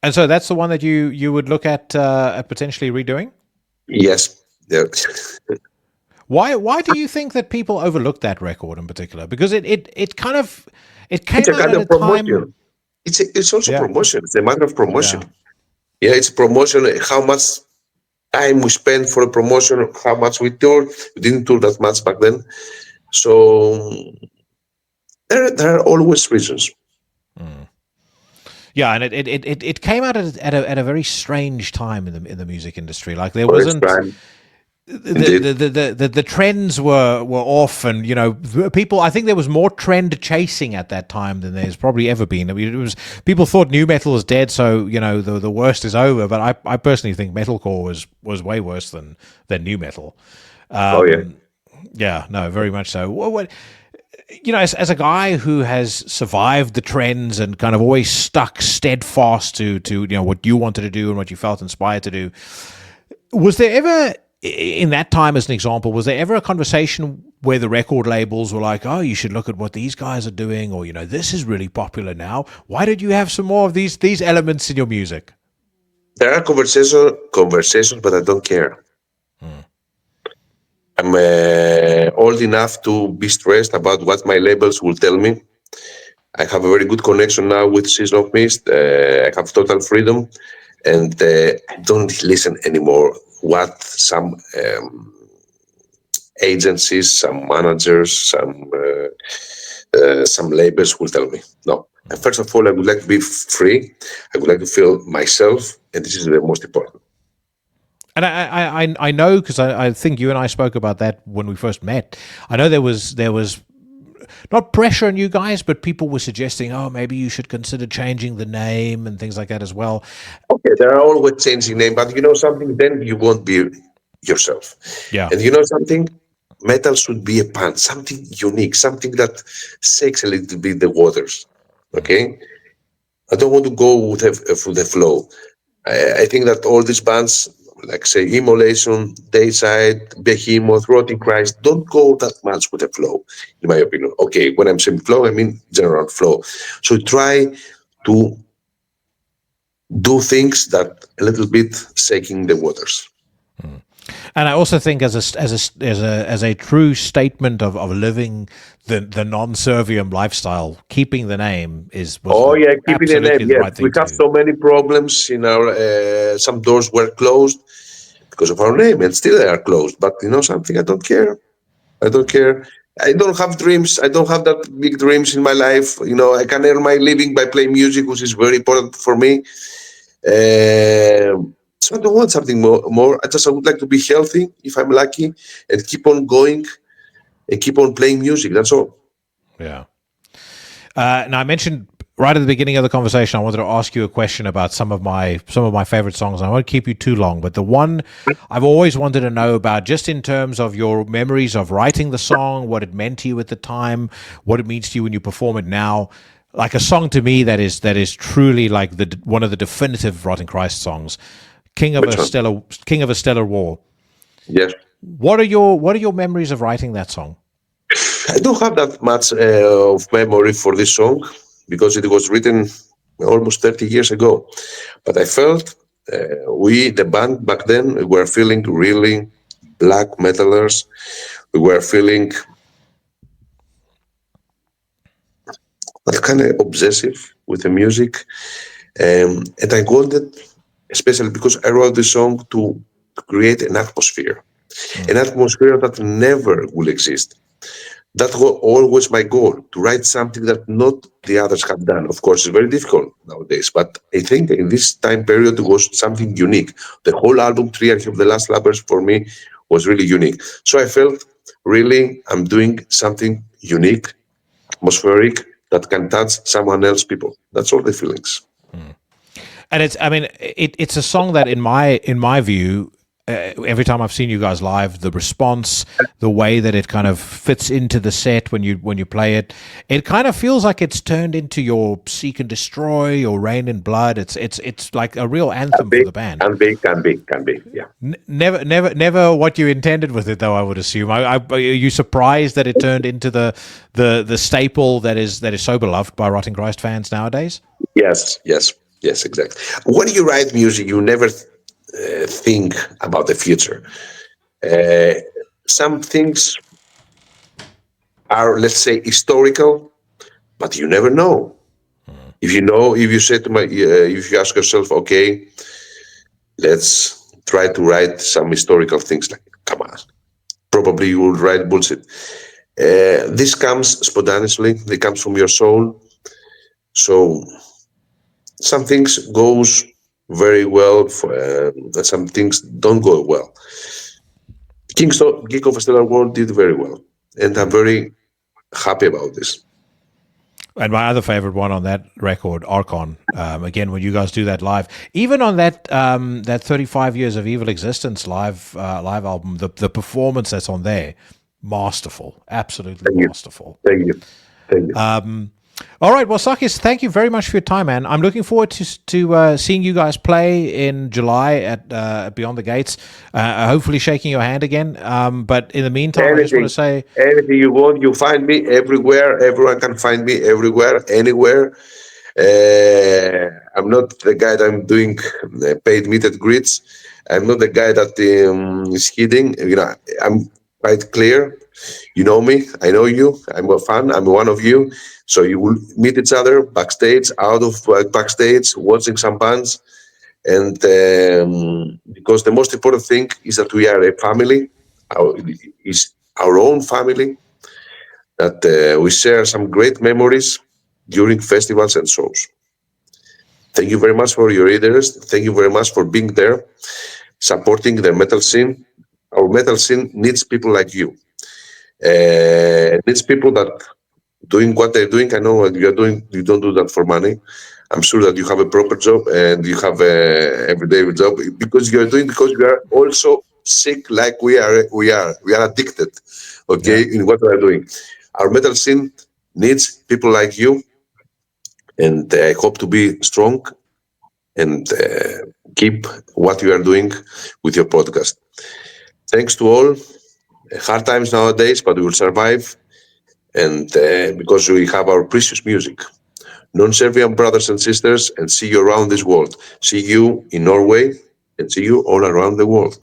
Speaker 2: And so that's the one that you would look at potentially redoing.
Speaker 1: Yes. Yeah.
Speaker 2: Why do you think that people overlook that record in particular? Because it kind of it
Speaker 1: It's
Speaker 2: came
Speaker 1: a
Speaker 2: out
Speaker 1: kind
Speaker 2: at a
Speaker 1: of
Speaker 2: time.
Speaker 1: promotion. It's also
Speaker 2: Yeah,
Speaker 1: promotion. It's a matter of promotion.
Speaker 2: yeah.
Speaker 1: Yeah, it's promotion. How much time we spend for a promotion? How much we tour? We didn't tour that much back then, so there are always reasons.
Speaker 2: Yeah, and it came out at a very strange time in the music industry. Like, there
Speaker 1: For its
Speaker 2: wasn't
Speaker 1: time, indeed.
Speaker 2: the trends were off, and people. I think there was more trend chasing at that time than there's probably ever been. I mean, it was people thought new metal is dead, so the worst is over. But I personally think metalcore was way worse than new metal.
Speaker 1: Oh yeah.
Speaker 2: Yeah, no, very much so. What as a guy who has survived the trends and kind of always stuck steadfast to what you wanted to do and what you felt inspired to do, was there ever, in that time as an example, was there ever a conversation where the record labels were like, oh, you should look at what these guys are doing, or this is really popular now, why don't you have some more of these elements in your music?
Speaker 1: There are conversations, but I don't care. I'm old enough to be stressed about what my labels will tell me. I have a very good connection now with Season of Mist. I have total freedom, and I don't listen anymore what some agencies, some managers, some labels will tell me. No. First of all, I would like to be free. I would like to feel myself, and this is the most important.
Speaker 2: And I know, because I think you and I spoke about that when we first met. I know there was not pressure on you guys, but people were suggesting, oh, maybe you should consider changing the name and things like that as well.
Speaker 1: Okay, there are always changing name, but you know something, then you won't be yourself.
Speaker 2: Yeah.
Speaker 1: And you know something? Metal should be a band, something unique, something that shakes a little bit the waters. Okay? I don't want to go with the flow. I think that all these bands, like say Immolation, Deicide, Behemoth, Rotting Christ, don't go that much with the flow, in my opinion. Okay, when I'm saying flow, I mean general flow. So try to do things that a little bit shaking the waters.
Speaker 2: And I also think as a true statement of living the non-servium lifestyle, keeping the name
Speaker 1: Keeping the name.
Speaker 2: the
Speaker 1: Yes,
Speaker 2: right thing
Speaker 1: we
Speaker 2: to
Speaker 1: have
Speaker 2: do.
Speaker 1: so many problems in our. Some doors were closed because of our name, and still they are closed. But you know something? I don't care. I don't care. I don't have dreams. I don't have that big dreams in my life. I can earn my living by playing music, which is very important for me. So I don't want something more. I would like to be healthy if I'm lucky and keep on going and keep on playing music. That's all.
Speaker 2: Yeah. Now, I mentioned right at the beginning of the conversation, I wanted to ask you a question about some of my favorite songs. I won't keep you too long, but the one I've always wanted to know about, just in terms of your memories of writing the song, what it meant to you at the time, what it means to you when you perform it now. Like a song to me that is truly like one of the definitive Rotten Christ songs, King of a Stellar War.
Speaker 1: Yes.
Speaker 2: What are your memories of writing that song?
Speaker 1: I don't have that much of memory for this song because it was written almost 30 years ago. But I felt the band back then, we were feeling really black metalers. We were feeling that kind of obsessive with the music. And I wanted, especially because I wrote this song, to create an atmosphere that never will exist. That was always my goal, to write something that not the others have done. Of course, it's very difficult nowadays, but I think in this time period it was something unique. The whole album, Triarchy of the Last Lovers, for me was really unique. So I felt really I'm doing something unique, atmospheric, that can touch someone else people. That's all the feelings.
Speaker 2: And it's a song that in my view, every time I've seen you guys live, the response, the way that it kind of fits into the set when you play it, it kind of feels like it's turned into your Seek and Destroy or Rain in Blood. It's like a real anthem for the band.
Speaker 1: Can be, yeah.
Speaker 2: Never what you intended with it, though. I would assume. Are you surprised that it turned into the staple that is so beloved by Rotting Christ fans nowadays?
Speaker 1: Yes, exactly. When you write music, you never think about the future. Some things are, let's say, historical, but you never know. If you say to if you ask yourself, okay, let's try to write some historical things, like, come on, probably you will write bullshit. This comes spontaneously. It comes from your soul. So some things goes very well, some things don't go well. Geek of a Stellar World did very well, and I'm very happy about this.
Speaker 2: And my other favorite one on that record, Archon, again, when you guys do that live, even on that 35 Years of Evil Existence live album, the performance that's on there, masterful, absolutely masterful.
Speaker 1: Thank you.
Speaker 2: All right, well, Sakis, thank you very much for your time, man. I'm looking forward to seeing you guys play in July at Beyond the Gates. Hopefully, shaking your hand again. But in the meantime, I just want to say,
Speaker 1: anything you want, you find me everywhere. Everyone can find me everywhere, anywhere. I'm not the guy that I'm doing paid meet and greets. I'm not the guy that is hiding. I'm quite clear. You know me. I know you. I'm a fan. I'm one of you. So you will meet each other backstage, out of backstage, watching some bands. And because the most important thing is that we are a family, is our own family, that we share some great memories during festivals and shows. Thank you very much for your interest. Thank you very much for being there, supporting the metal scene. Our metal scene needs people like you. It needs people that doing what they're doing. I know what you're doing. You don't do that for money. I'm sure that you have a proper job and you have a everyday job because you are also sick like we are. We are addicted. Okay, in what we are doing. Our metal scene needs people like you, and I hope to be strong and keep what you are doing with your podcast. Thanks to all. Hard times nowadays, but we will survive. And because we have our precious music. Non-Serbian brothers and sisters, and see you around this world. See you in Norway, and see you all around the world.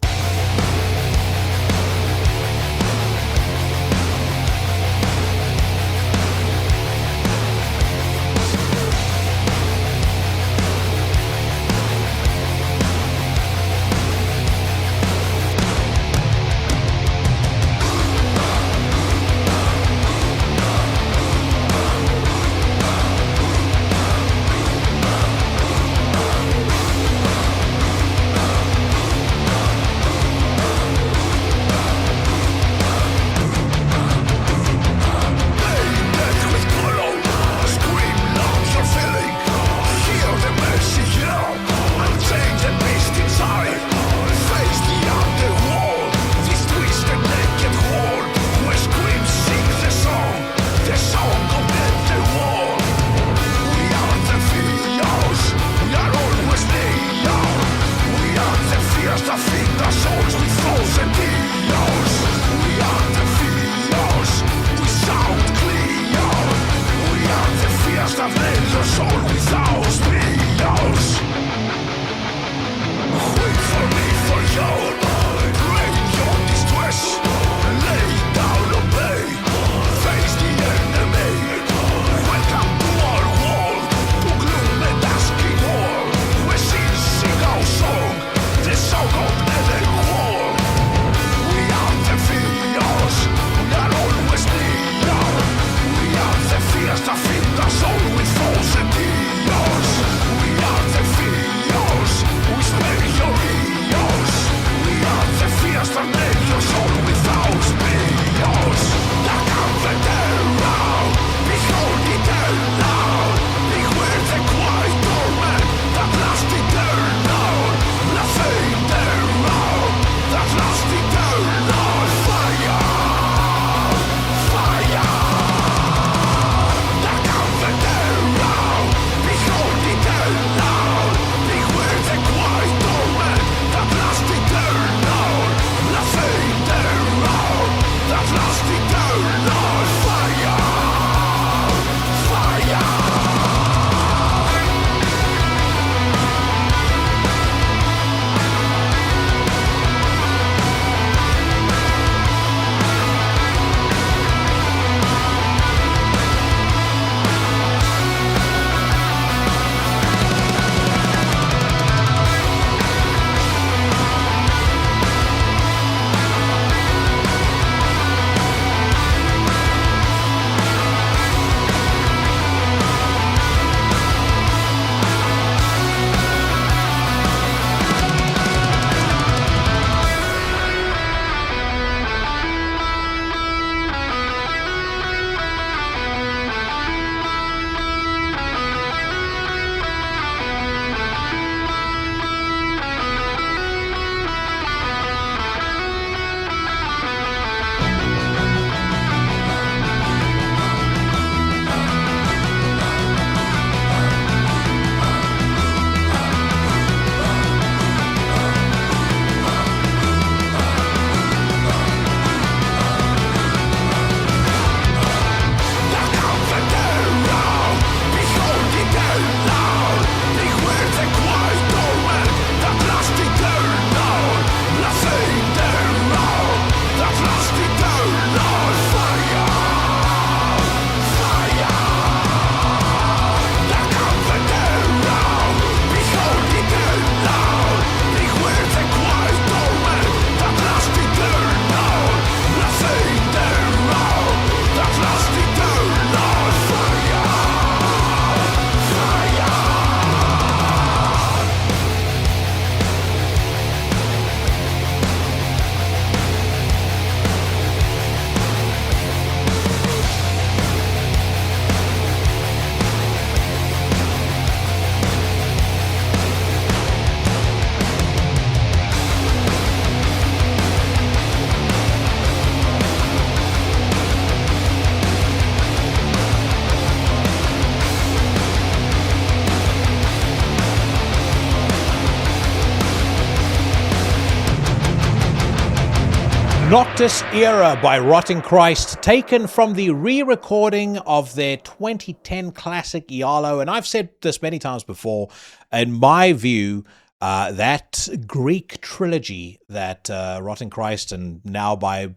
Speaker 2: Noctis Era by Rotting Christ, taken from the re-recording of their 2010 classic Aealo. And I've said this many times before, in my view, that Greek trilogy that Rotting Christ, and now by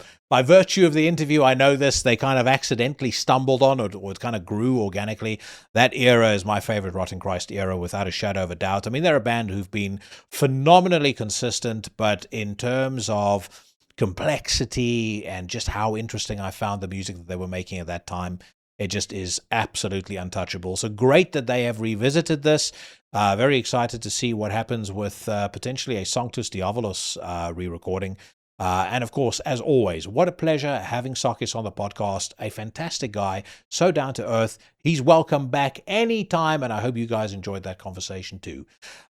Speaker 2: virtue of the interview, I know this, they kind of accidentally stumbled on, or it kind of grew organically. That era is my favorite Rotting Christ era, without a shadow of a doubt. I mean, they're a band who've been phenomenally consistent, but in terms of complexity and just how interesting I found the music that they were making at that time, it just is absolutely untouchable. So great that they have revisited this. Very excited to see what happens with potentially a Sanctus Diabolos re-recording. And of course, as always, what a pleasure having Sakis on the podcast. A fantastic guy, so down to earth. He's welcome back anytime, and I hope you guys enjoyed that conversation too.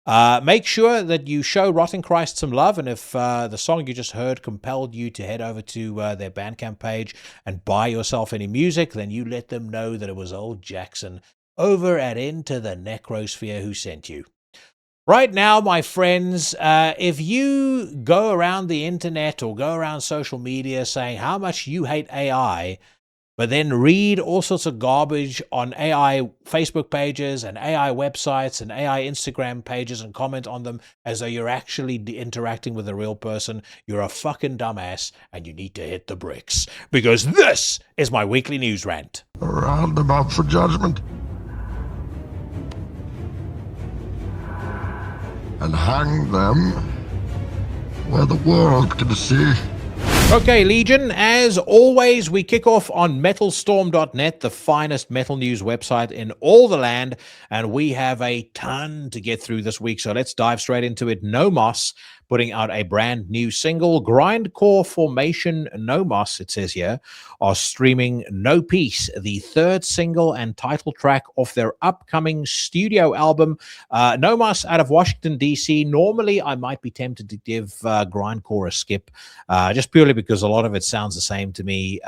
Speaker 2: Make sure that you show Rotting Christ some love, and if the song you just heard compelled you to head over to their Bandcamp page and buy yourself any music, then you let them know that it was old Jackson over at Into the Necrosphere who sent you. Right now, my friends, if you go around the internet or go around social media saying how much you hate AI, but then read all sorts of garbage on AI Facebook pages and AI websites and AI Instagram pages and comment on them as though you're actually interacting with a real person, you're a fucking dumbass and you need to hit the bricks. Because this is my weekly news rant.
Speaker 3: A roundabout for judgment. And hang them where the world can see.
Speaker 2: Okay, Legion, as always, we kick off on metalstorm.net, the finest metal news website in all the land, and we have a ton to get through this week, so let's dive straight into it. Nomos putting out a brand new single. Grindcore formation Nomos, it says here, are streaming No Peace, the third single and title track off their upcoming studio album. Nomos out of Washington, D.C. Normally, I might be tempted to give Grindcore a skip, just purely because a lot of it sounds the same to me.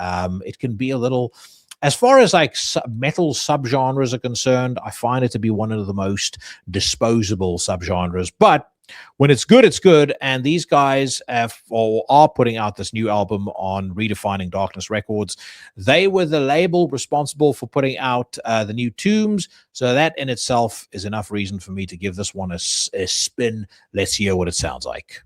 Speaker 2: It can be a little... As far as like metal subgenres are concerned, I find it to be one of the most disposable subgenres. But when it's good, it's good. And these guys are putting out this new album on Redefining Darkness Records. They were the label responsible for putting out the new Tombs. So that in itself is enough reason for me to give this one a spin. Let's hear what it sounds like.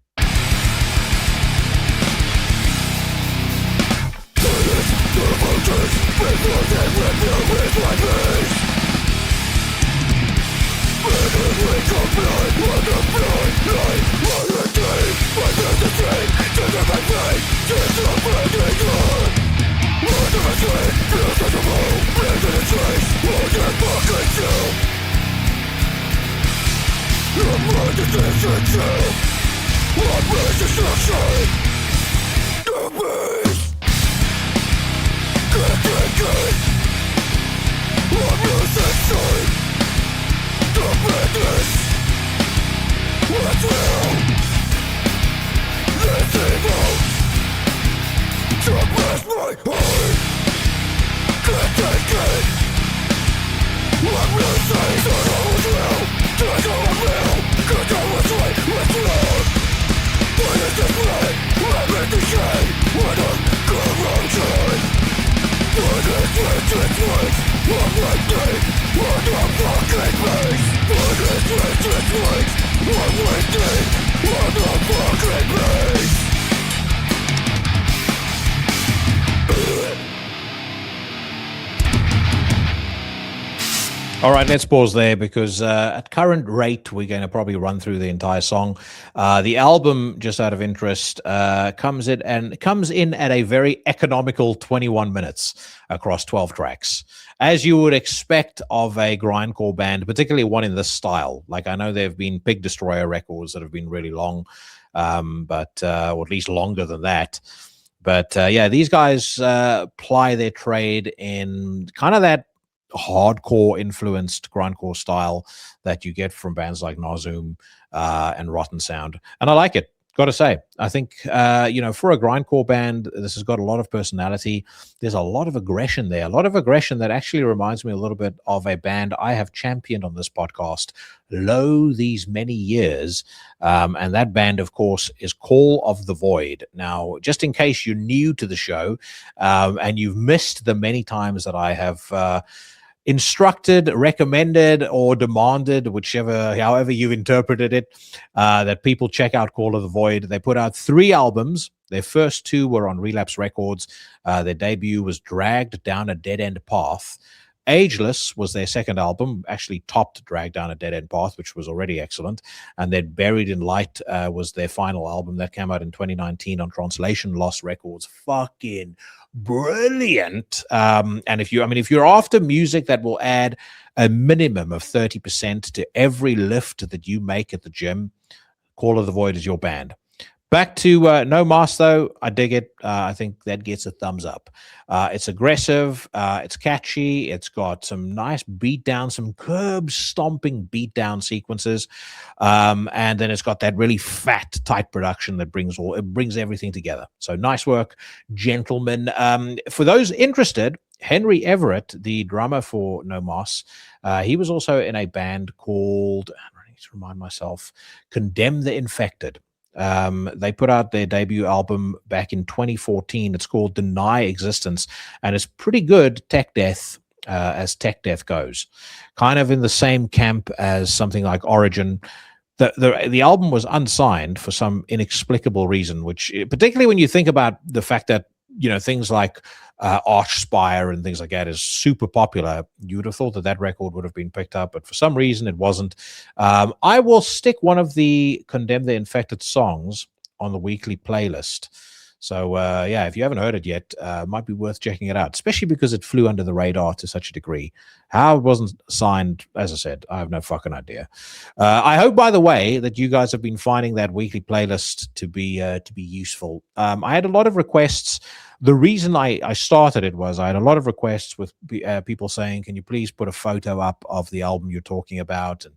Speaker 2: All right, let's pause there because at current rate, we're going to probably run through the entire song. The album, just out of interest, comes in at a very economical 21 minutes across 12 tracks, as you would expect of a grindcore band, particularly one in this style. Like, I know there have been Pig Destroyer records that have been really long, or at least longer than that. But yeah, these guys ply their trade in kind of that hardcore influenced grindcore style that you get from bands like Narzum and Rotten Sound, and I like it. got to say, I think, for a grindcore band, this has got a lot of personality. There's a lot of aggression there, a lot of aggression that actually reminds me a little bit of a band I have championed on this podcast these many years. And that band, of course, is Call of the Void. Now, just in case you're new to the show and you've missed the many times that I have instructed, recommended, or demanded, however you've interpreted it, that people check out Call of the Void. They put out 3 albums. Their first 2 were on Relapse Records. Their debut was Dragged Down a Dead End Path. Ageless was their second album, actually topped Dragged Down a Dead End Path, which was already excellent. And then Buried in Light was their final album that came out in 2019 on Translation Lost Records. Fucking brilliant. And if you're after music that will add a minimum of 30% to every lift that you make at the gym, Call of the Void is your band. Back to No Mask, though. I dig it. I think that gets a thumbs up. It's aggressive. It's catchy. It's got some nice beatdown, some curb-stomping beatdown sequences. And then it's got that really fat, tight production that brings everything together. So nice work, gentlemen. For those interested, Henry Everett, the drummer for No Mask, he was also in a band called, I need to remind myself, Condemn the Infected. They put out their debut album back in 2014. It's called Deny Existence, and it's pretty good tech death as tech death goes. Kind of in the same camp as something like Origin. The album was unsigned for some inexplicable reason, which particularly when you think about the fact that things like Archspire and things like that is super popular, you would have thought that record would have been picked up, but for some reason it wasn't. I will stick one of the Condemn the Infected songs on the weekly playlist. So if you haven't heard it yet, it might be worth checking it out, especially because it flew under the radar to such a degree. How it wasn't signed, as I said, I have no fucking idea. I hope, by the way, that you guys have been finding that weekly playlist to be useful. I had a lot of requests. The reason I started it was I had a lot of requests with people saying, can you please put a photo up of the album you're talking about? And,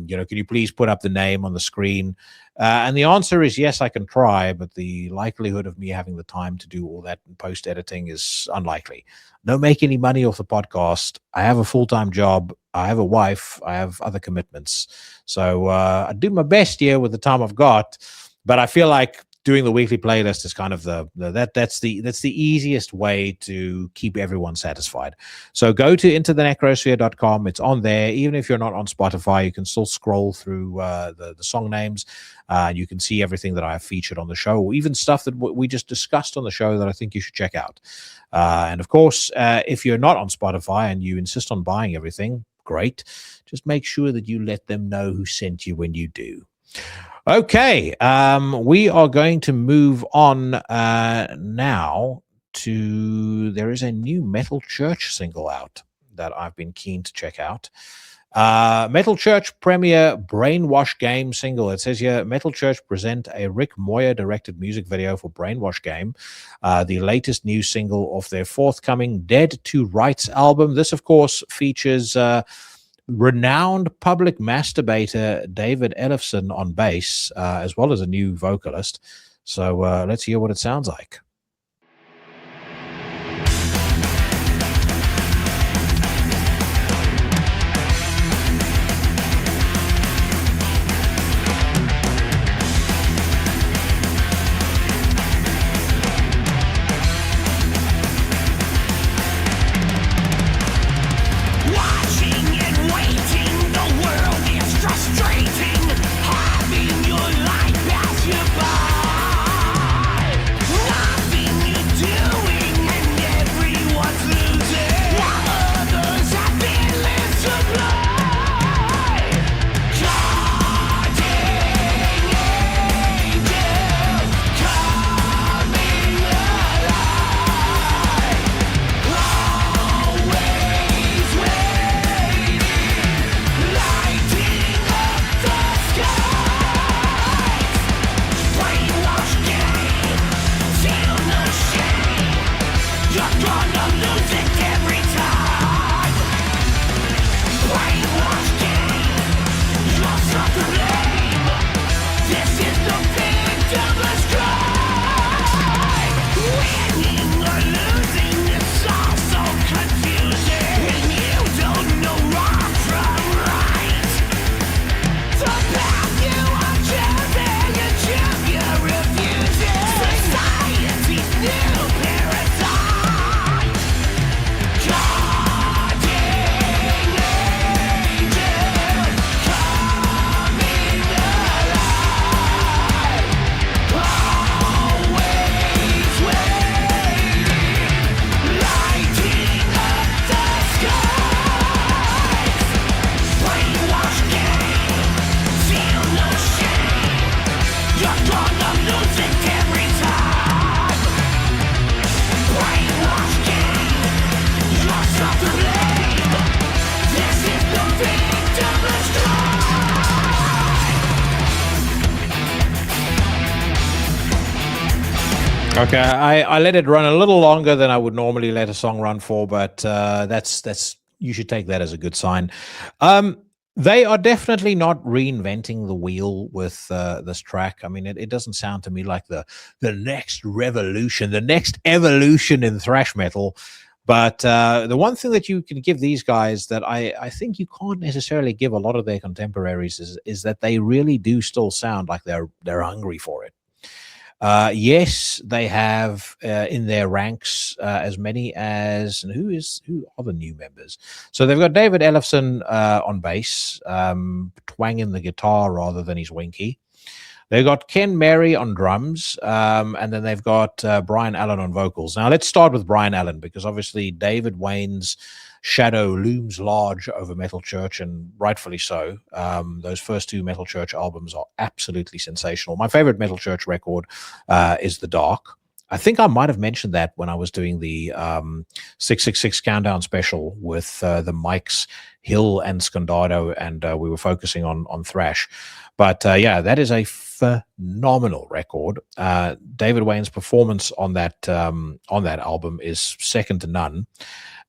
Speaker 2: can you please put up the name on the screen? And the answer is yes, I can try, but the likelihood of me having the time to do all that in post-editing is unlikely. Don't make any money off the podcast. I have a full-time job. I have a wife. I have other commitments. So I do my best here with the time I've got, but I feel like doing the weekly playlist is kind of that's the easiest way to keep everyone satisfied. So go to intothenecrosphere.com. It's on there. Even if you're not on Spotify, you can still scroll through the song names. You can see everything that I have featured on the show, or even stuff that we just discussed on the show that I think you should check out. And of course, if you're not on Spotify and you insist on buying everything, great. Just make sure that you let them know who sent you when you do. Okay, we are going to move on now to, there is a new Metal Church single out that I've been keen to check out. Metal Church premiere Brainwash Game single. It says here, Metal Church present a Rick Moyer directed music video for Brainwash Game, the latest new single of their forthcoming Dead to Rights album. This, of course, features renowned public masturbator David Ellefson on bass, as well as a new vocalist. So let's hear what it sounds like.
Speaker 4: Having your life pass you by.
Speaker 2: Okay, I let it run a little longer than I would normally let a song run for, but that's you should take that as a good sign. They are definitely not reinventing the wheel with this track. I mean, it doesn't sound to me like the next revolution, the next evolution in thrash metal. But the one thing that you can give these guys that I think you can't necessarily give a lot of their contemporaries is that they really do still sound like they're hungry for it. Yes, they have in their ranks as many as who are the new members? So they've got David Ellefson on bass, twanging the guitar rather than his winky. They've got Ken Mary on drums, and then they've got Brian Allen on vocals. Now let's start with Brian Allen because obviously David Wayne's shadow looms large over Metal Church, and rightfully so. Those first two Metal Church albums are absolutely sensational. My favorite Metal Church record is The Dark. I think I might have mentioned that when I was doing the 666 Countdown special with the Mikes, Hill and Scandado, and we were focusing on thrash. But yeah, that is a phenomenal record. David Wayne's performance on that album is second to none.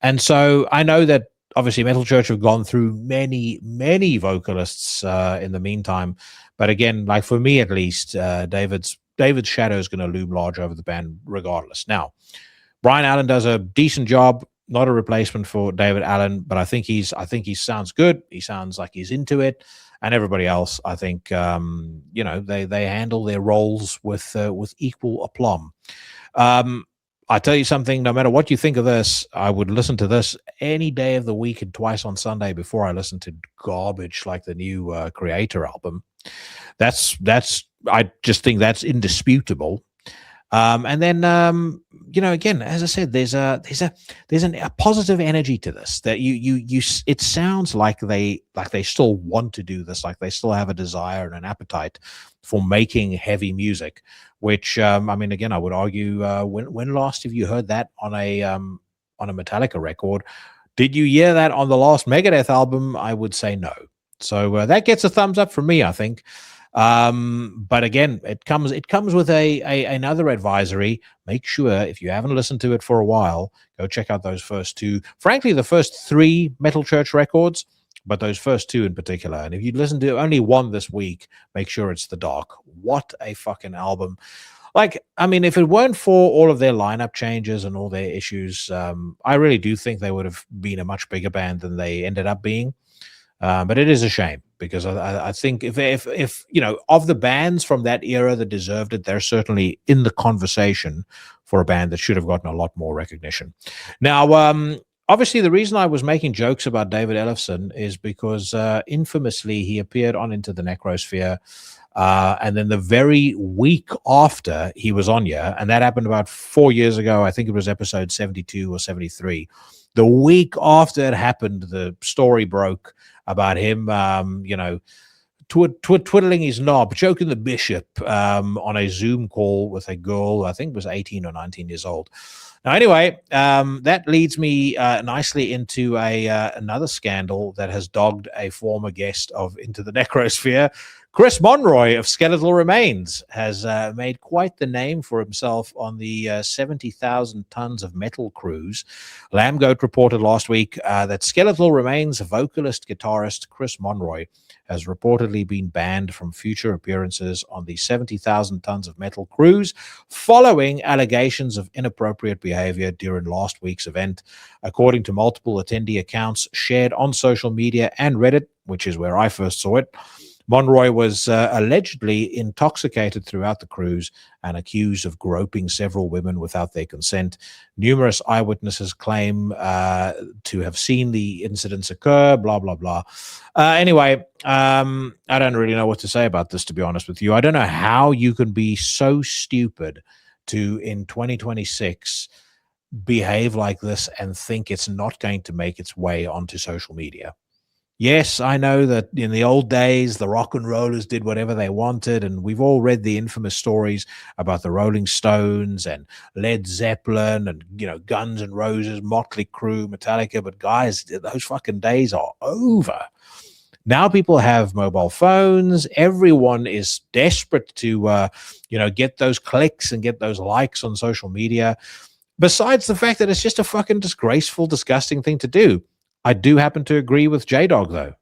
Speaker 2: And so I know that obviously Metal Church have gone through many vocalists in the meantime. But again, like for me at least, David's shadow is going to loom large over the band regardless. Now, Brian Allen does a decent job, not a replacement for David Allen, but I think he sounds good. He sounds like he's into it. And everybody else, I think, they handle their roles with equal aplomb. I tell you something, no matter what you think of this, I would listen to this any day of the week and twice on Sunday before I listen to garbage like the new Creator album. I just think that's indisputable. And then, again, as I said, there's a positive energy to this that it sounds like they still want to do this, like they still have a desire and an appetite for making heavy music, which, I mean, again, I would argue, when last have you heard that on a Metallica record? Did you hear that on the last Megadeth album? I would say no. So that gets a thumbs up from me, I think. But again, it comes with another advisory. Make sure if you haven't listened to it for a while, go check out those first two. Frankly, the first three Metal Church records, but those first two in particular. And if you listen to only one this week, make sure it's The Dark. What a fucking album. Like, I mean, if it weren't for all of their lineup changes and all their issues, I really do think they would have been a much bigger band than they ended up being. But it is a shame because I think if of the bands from that era that deserved it, they're certainly in the conversation for a band that should have gotten a lot more recognition. Now, obviously, the reason I was making jokes about David Ellefson is because infamously he appeared on Into the Necrosphere, and then the very week after he was on here, and that happened about 4 years ago. I think it was episode 72 or 73. The week after it happened, the story broke about him, twiddling his knob, choking the bishop on a Zoom call with a girl, I think was 18 or 19 years old. Now, anyway, that leads me nicely into another scandal that has dogged a former guest of Into the Necrosphere. Chris Monroy of Skeletal Remains has made quite the name for himself on the 70,000 tons of metal cruise. Lambgoat reported last week that Skeletal Remains vocalist-guitarist Chris Monroy has reportedly been banned from future appearances on the 70,000 tons of metal cruise following allegations of inappropriate behavior during last week's event. According to multiple attendee accounts shared on social media and Reddit, which is where I first saw it, Monroy was allegedly intoxicated throughout the cruise and accused of groping several women without their consent. Numerous eyewitnesses claim to have seen the incidents occur, blah, blah, blah. Anyway, I don't really know what to say about this, to be honest with you. I don't know how you can be so stupid to, in 2026, behave like this and think it's not going to make its way onto social media. Yes, I know that in the old days, the rock and rollers did whatever they wanted, and we've all read the infamous stories about the Rolling Stones and Led Zeppelin and, Guns N' Roses, Motley Crue, Metallica, but guys, those fucking days are over. Now people have mobile phones. Everyone is desperate to, get those clicks and get those likes on social media. Besides the fact that it's just a fucking disgraceful, disgusting thing to do. I do happen to agree with J-Dog, though.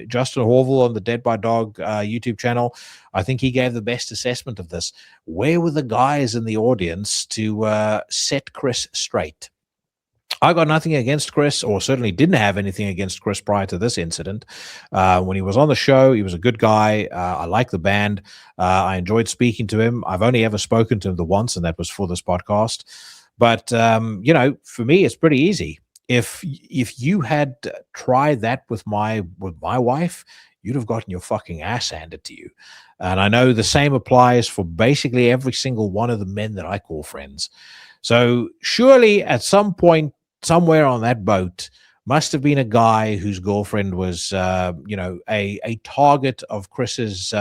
Speaker 2: Justin Horval on the Dead by Dog YouTube channel, I think he gave the best assessment of this. Where were the guys in the audience to set Chris straight? I got nothing against Chris, or certainly didn't have anything against Chris prior to this incident. When he was on the show, he was a good guy. I like the band. I enjoyed speaking to him. I've only ever spoken to him the once, and that was for this podcast. But, for me, it's pretty easy. If you had tried that with my wife, you'd have gotten your fucking ass handed to you. And I know the same applies for basically every single one of the men that I call friends. So surely at some point, somewhere on that boat, must have been a guy whose girlfriend was, a target of Chris's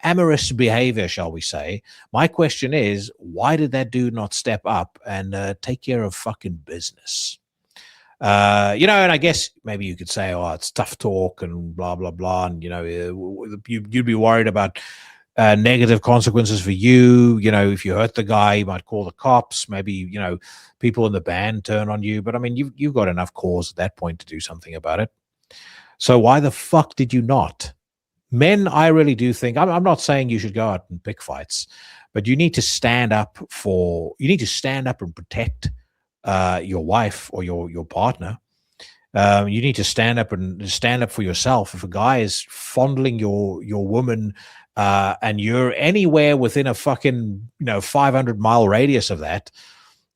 Speaker 2: amorous behavior, shall we say. My question is, why did that dude not step up and take care of fucking business? And I guess maybe you could say, oh, it's tough talk and blah, blah, blah. And, you'd be worried about negative consequences for you. If you hurt the guy, you might call the cops. Maybe, people in the band turn on you. But, I mean, you've got enough cause at that point to do something about it. So why the fuck did you not? Men, I really do think, I'm not saying you should go out and pick fights, but you need to stand up and protect your wife or your partner. You need to stand up for yourself. If a guy is fondling your woman and you're anywhere within a fucking 500-mile radius of that,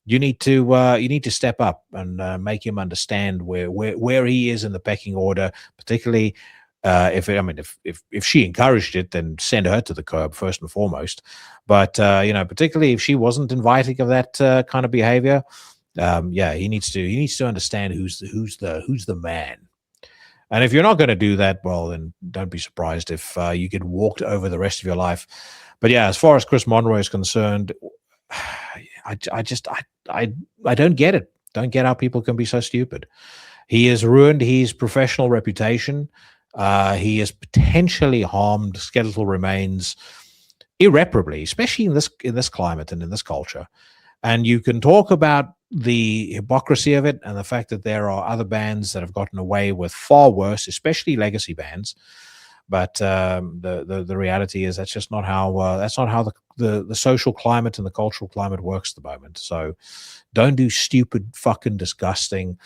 Speaker 2: you need to step up and make him understand where he is in the pecking order. Particularly if she encouraged it, then send her to the curb first and foremost. But particularly if she wasn't inviting of that kind of behavior. He needs to understand who's the man. And if you're not going to do that, well, then don't be surprised if you get walked over the rest of your life. But yeah, as far as Chris Monroe is concerned, I don't get it. Don't get how people can be so stupid. He has ruined his professional reputation. He has potentially harmed skeletal remains irreparably, especially in this climate and in this culture. And you can talk about the hypocrisy of it and the fact that there are other bands that have gotten away with far worse, especially legacy bands. But the reality is that's not how the social climate and the cultural climate works at the moment. So don't do stupid, fucking disgusting,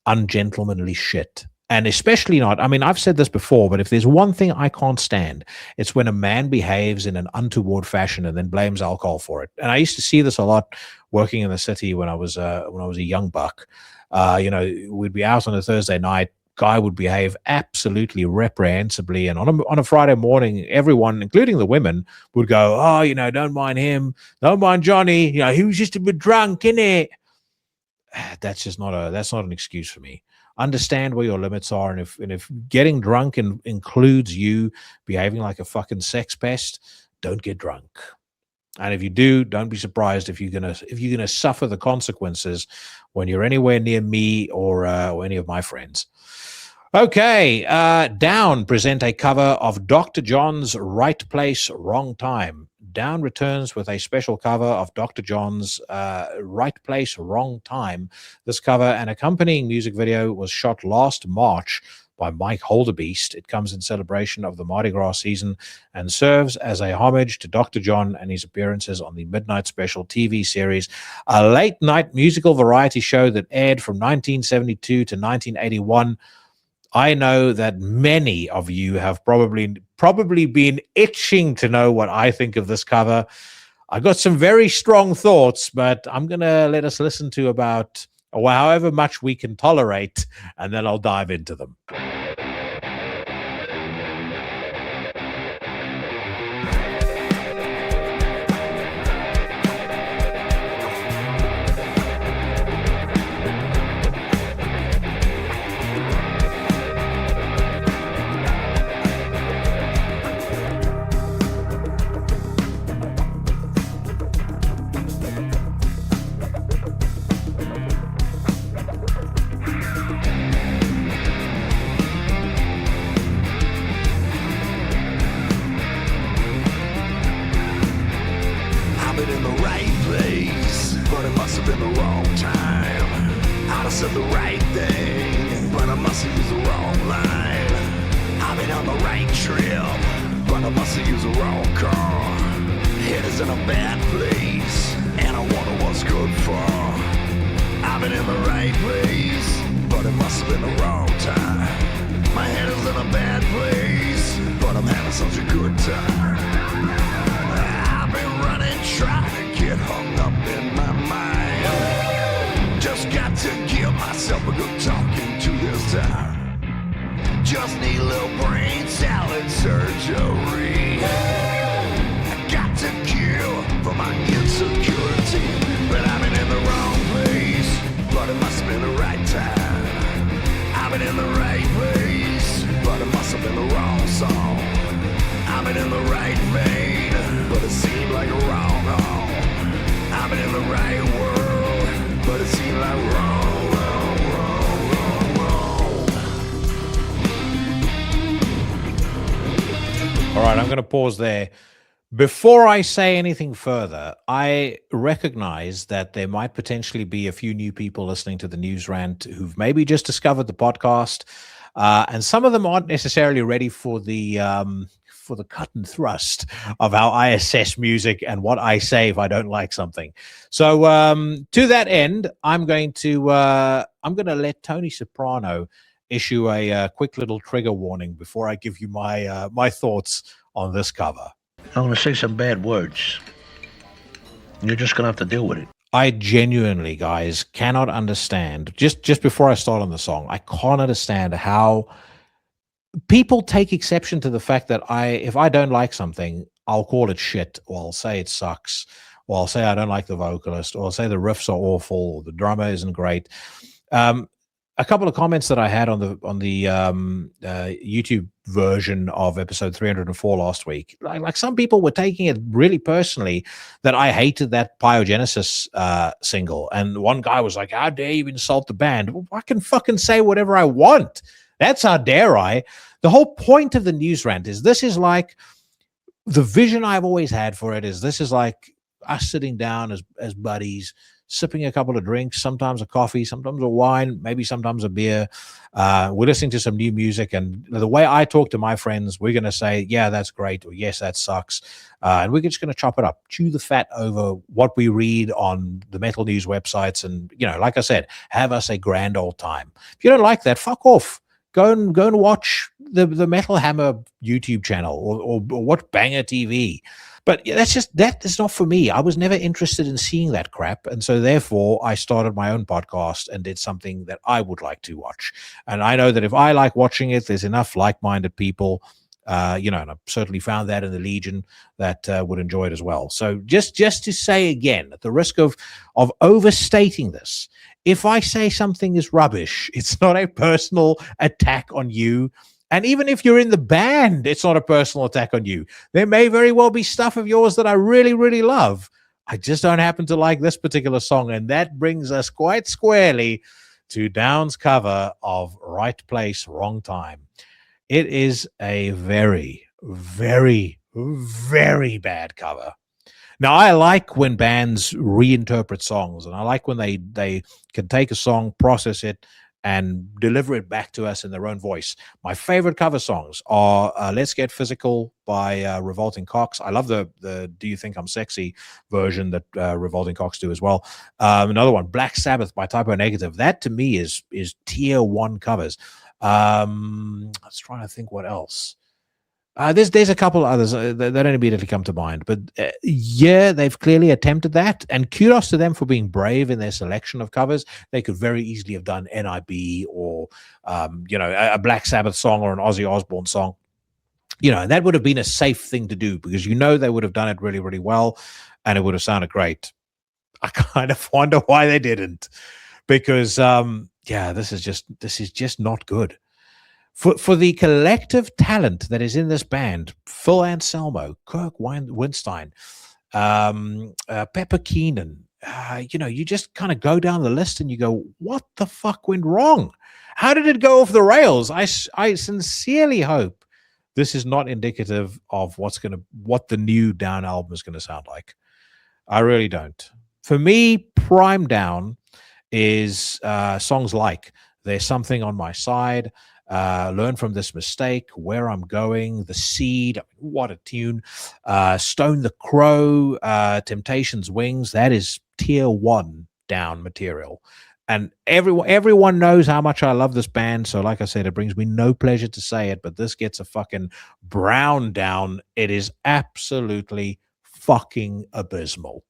Speaker 2: ungentlemanly shit. And especially not, I mean, I've said this before, but if there's one thing I can't stand, it's when a man behaves in an untoward fashion and then blames alcohol for it. And I used to see this a lot working in the city when I was a young buck. We'd be out on a Thursday night, guy would behave absolutely reprehensibly, and on a Friday morning, everyone, including the women, would go, "Oh, don't mind him, don't mind Johnny. He was just a bit drunk, innit?" That's not an excuse for me. Understand where your limits are, and if getting drunk includes you behaving like a fucking sex pest, don't get drunk. And if you do, don't be surprised if you're gonna suffer the consequences when you're anywhere near me or any of my friends. Okay, Down present a cover of Dr. John's Right Place, Wrong Time. Down returns with a special cover of Dr. John's Right Place, Wrong Time. This cover and accompanying music video was shot last March by Mike Holderbeast. It comes in celebration of the Mardi Gras season and serves as a homage to Dr. John and his appearances on the Midnight Special TV series, a late-night musical variety show that aired from 1972 to 1981. I know that many of you have probably been itching to know what I think of this cover. I got some very strong thoughts, but I'm going to let us listen to about however much we can tolerate, and then I'll dive into them.
Speaker 4: wrong line. I've been on the right trip, but I must have used the wrong car. Head is in a bad place, and I wonder what's good for. I've been in the right place, but it must have been the wrong time. My head is in a bad place, but I'm having such a good time. I've been running, trying to get hung up in my mind. Just got to give myself a good talking to this time. Just need a little brain salad surgery. I got to kill for my insecurity. But I've been in the wrong place, but it must have been the right time. I've been in the right place, but it must have been the wrong song. I've been in the right vein, but it seemed like a wrong home. I've been in the right world, but it seemed like wrong, wrong, wrong, wrong, wrong.
Speaker 2: All right, I'm going to pause there. Before I say anything further, I recognize that there might potentially be a few new people listening to the News Rant who've maybe just discovered the podcast, and some of them aren't necessarily ready for the cut and thrust of how I assess music and what I say if I don't like something. So to that end, I'm going to let Tony Soprano issue a quick little trigger warning before I give you my my thoughts on this cover.
Speaker 5: I'm going to say some bad words. You're just going to have to deal with it.
Speaker 2: I genuinely, guys, cannot understand. Just before I start on the song, I can't understand how people take exception to the fact that if I don't like something, I'll call it shit, or I'll say it sucks, or I'll say I don't like the vocalist, or I'll say the riffs are awful, or the drummer isn't great. A couple of comments that I had on the YouTube version of episode 304 last week, like some people were taking it really personally that I hated that Pyogenesis single, and one guy was like, "How dare you insult the band?" Well, I can fucking say whatever I want. That's how dare I. The whole point of the News Rant is this is like the vision I've always had for it is this is like us sitting down as buddies, sipping a couple of drinks, sometimes a coffee, sometimes a wine, maybe sometimes a beer. We're listening to some new music, and the way I talk to my friends, we're going to say, yeah, that's great, or yes, that sucks. And we're just going to chop it up, chew the fat over what we read on the metal news websites. And, like I said, have us a grand old time. If you don't like that, fuck off. Go and watch the Metal Hammer YouTube channel or watch Banger TV. But that is not for me. I was never interested in seeing that crap. And so therefore I started my own podcast and did something that I would like to watch. And I know that if I like watching it, there's enough like-minded people, and I've certainly found that in the Legion that would enjoy it as well. So just to say again, at the risk of overstating this, if I say something is rubbish, it's not a personal attack on you. And even if you're in the band, it's not a personal attack on you. There may very well be stuff of yours that I really, really love. I just don't happen to like this particular song. And that brings us quite squarely to Down's cover of Right Place, Wrong Time. It is a very, very, very bad cover. Now, I like when bands reinterpret songs, and I like when they can take a song, process it, and deliver it back to us in their own voice. My favorite cover songs are Let's Get Physical by Revolting Cocks. I love the Do You Think I'm Sexy version that Revolting Cocks do as well. Another one, Black Sabbath by Typo Negative. That to me is tier 1 covers. I was trying to think what else. There's a couple others that don't immediately come to mind, but yeah, they've clearly attempted that, and kudos to them for being brave in their selection of covers. They could very easily have done NIB or a Black Sabbath song or an Ozzy Osbourne song, and that would have been a safe thing to do because they would have done it really, really well, and it would have sounded great. I kind of wonder why they didn't, because this is just not good. For the collective talent that is in this band, Phil Anselmo, Kirk Winstein, Pepper Keenan, you just kind of go down the list and you go, what the fuck went wrong? How did it go off the rails? I sincerely hope this is not indicative of what the new Down album is going to sound like. I really don't. For me, prime Down is songs like There's Something on My Side, Learn from this mistake, Where I'm Going, The Seed, what a tune. Stone the Crow, Temptation's Wings, that is tier 1 down material. And everyone knows how much I love this band. So like I said, it brings me no pleasure to say it, but this gets a fucking brown down. It is absolutely fucking abysmal.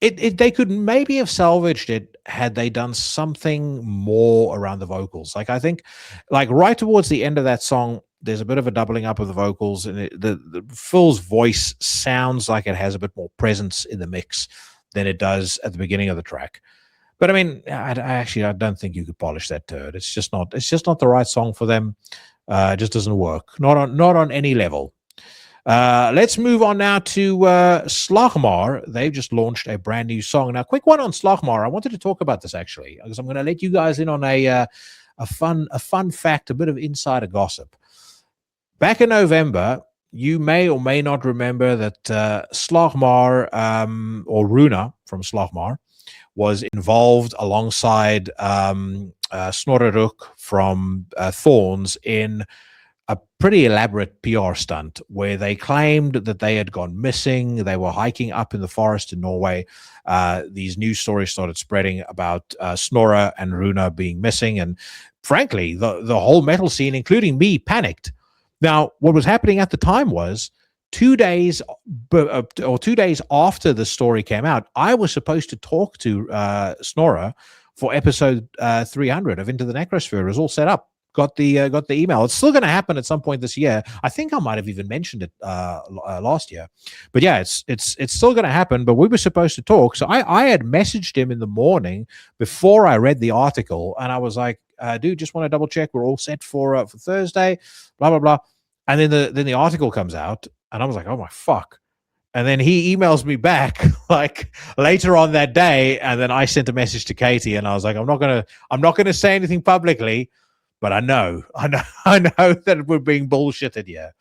Speaker 2: They could maybe have salvaged it had they done something more around the vocals. Like I think, like right towards the end of that song, there's a bit of a doubling up of the vocals, and the Phil's voice sounds like it has a bit more presence in the mix than it does at the beginning of the track. But I mean, I don't think you could polish that turd. It's just not the right song for them. It just doesn't work. Not on any level. Let's move on now to Slagmaur. They've just launched a brand new song. Now, quick one on Slagmaur. I wanted to talk about this actually, because I'm going to let you guys in on a fun fact, a bit of insider gossip. Back in November, you may or may not remember that Slagmaur, or Runa from Slagmaur, was involved alongside Snorre Rook from Thorns in a pretty elaborate PR stunt where they claimed that they had gone missing. They were hiking up in the forest in Norway. These news stories started spreading about Snorre and Runa being missing. And frankly, the whole metal scene, including me, panicked. Now, what was happening at the time was 2 days or 2 days after the story came out, I was supposed to talk to Snorre for episode 300 of Into the Necrosphere. It was all set up. Got the email. It's still going to happen at some point this year. I think I might have even mentioned it last year. But yeah, it's still going to happen. But we were supposed to talk. So I had messaged him in the morning before I read the article, and I was like, dude, just want to double check we're all set for Thursday, blah blah blah. And then the article comes out, and I was like, oh my fuck. And then he emails me back like later on that day, and then I sent a message to Katie, and I was like, I'm not gonna say anything publicly, but I know that we're being bullshitted here.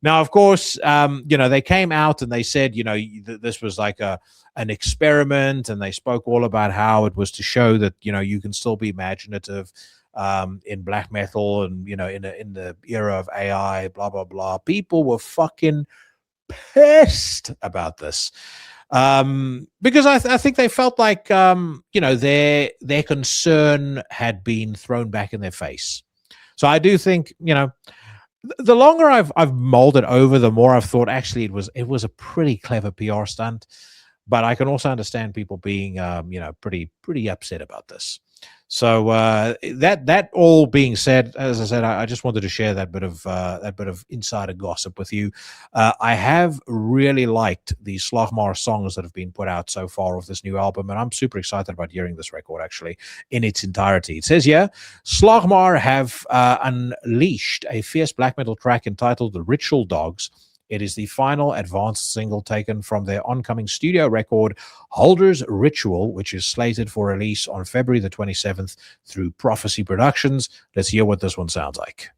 Speaker 2: Now, of course, they came out and they said, this was like an experiment, and they spoke all about how it was to show that, you can still be imaginative in black metal and, in the era of AI, blah, blah, blah. People were fucking pissed about this. Because I think they felt like, their concern had been thrown back in their face. So I do think, the longer I've mulled it over, the more I've thought actually it was a pretty clever PR stunt. But I can also understand people being, pretty upset about this. So that all being said, as I said, I just wanted to share that bit of insider gossip with you. I have really liked the Slagmaur songs that have been put out so far of this new album, and I'm super excited about hearing this record actually in its entirety. It says here, Slagmaur have unleashed a fierce black metal track entitled "The Ritual Dogs." It is the final advanced single taken from their oncoming studio record, Holder's Ritual, which is slated for release on February the 27th through Prophecy Productions. Let's hear what this one sounds like.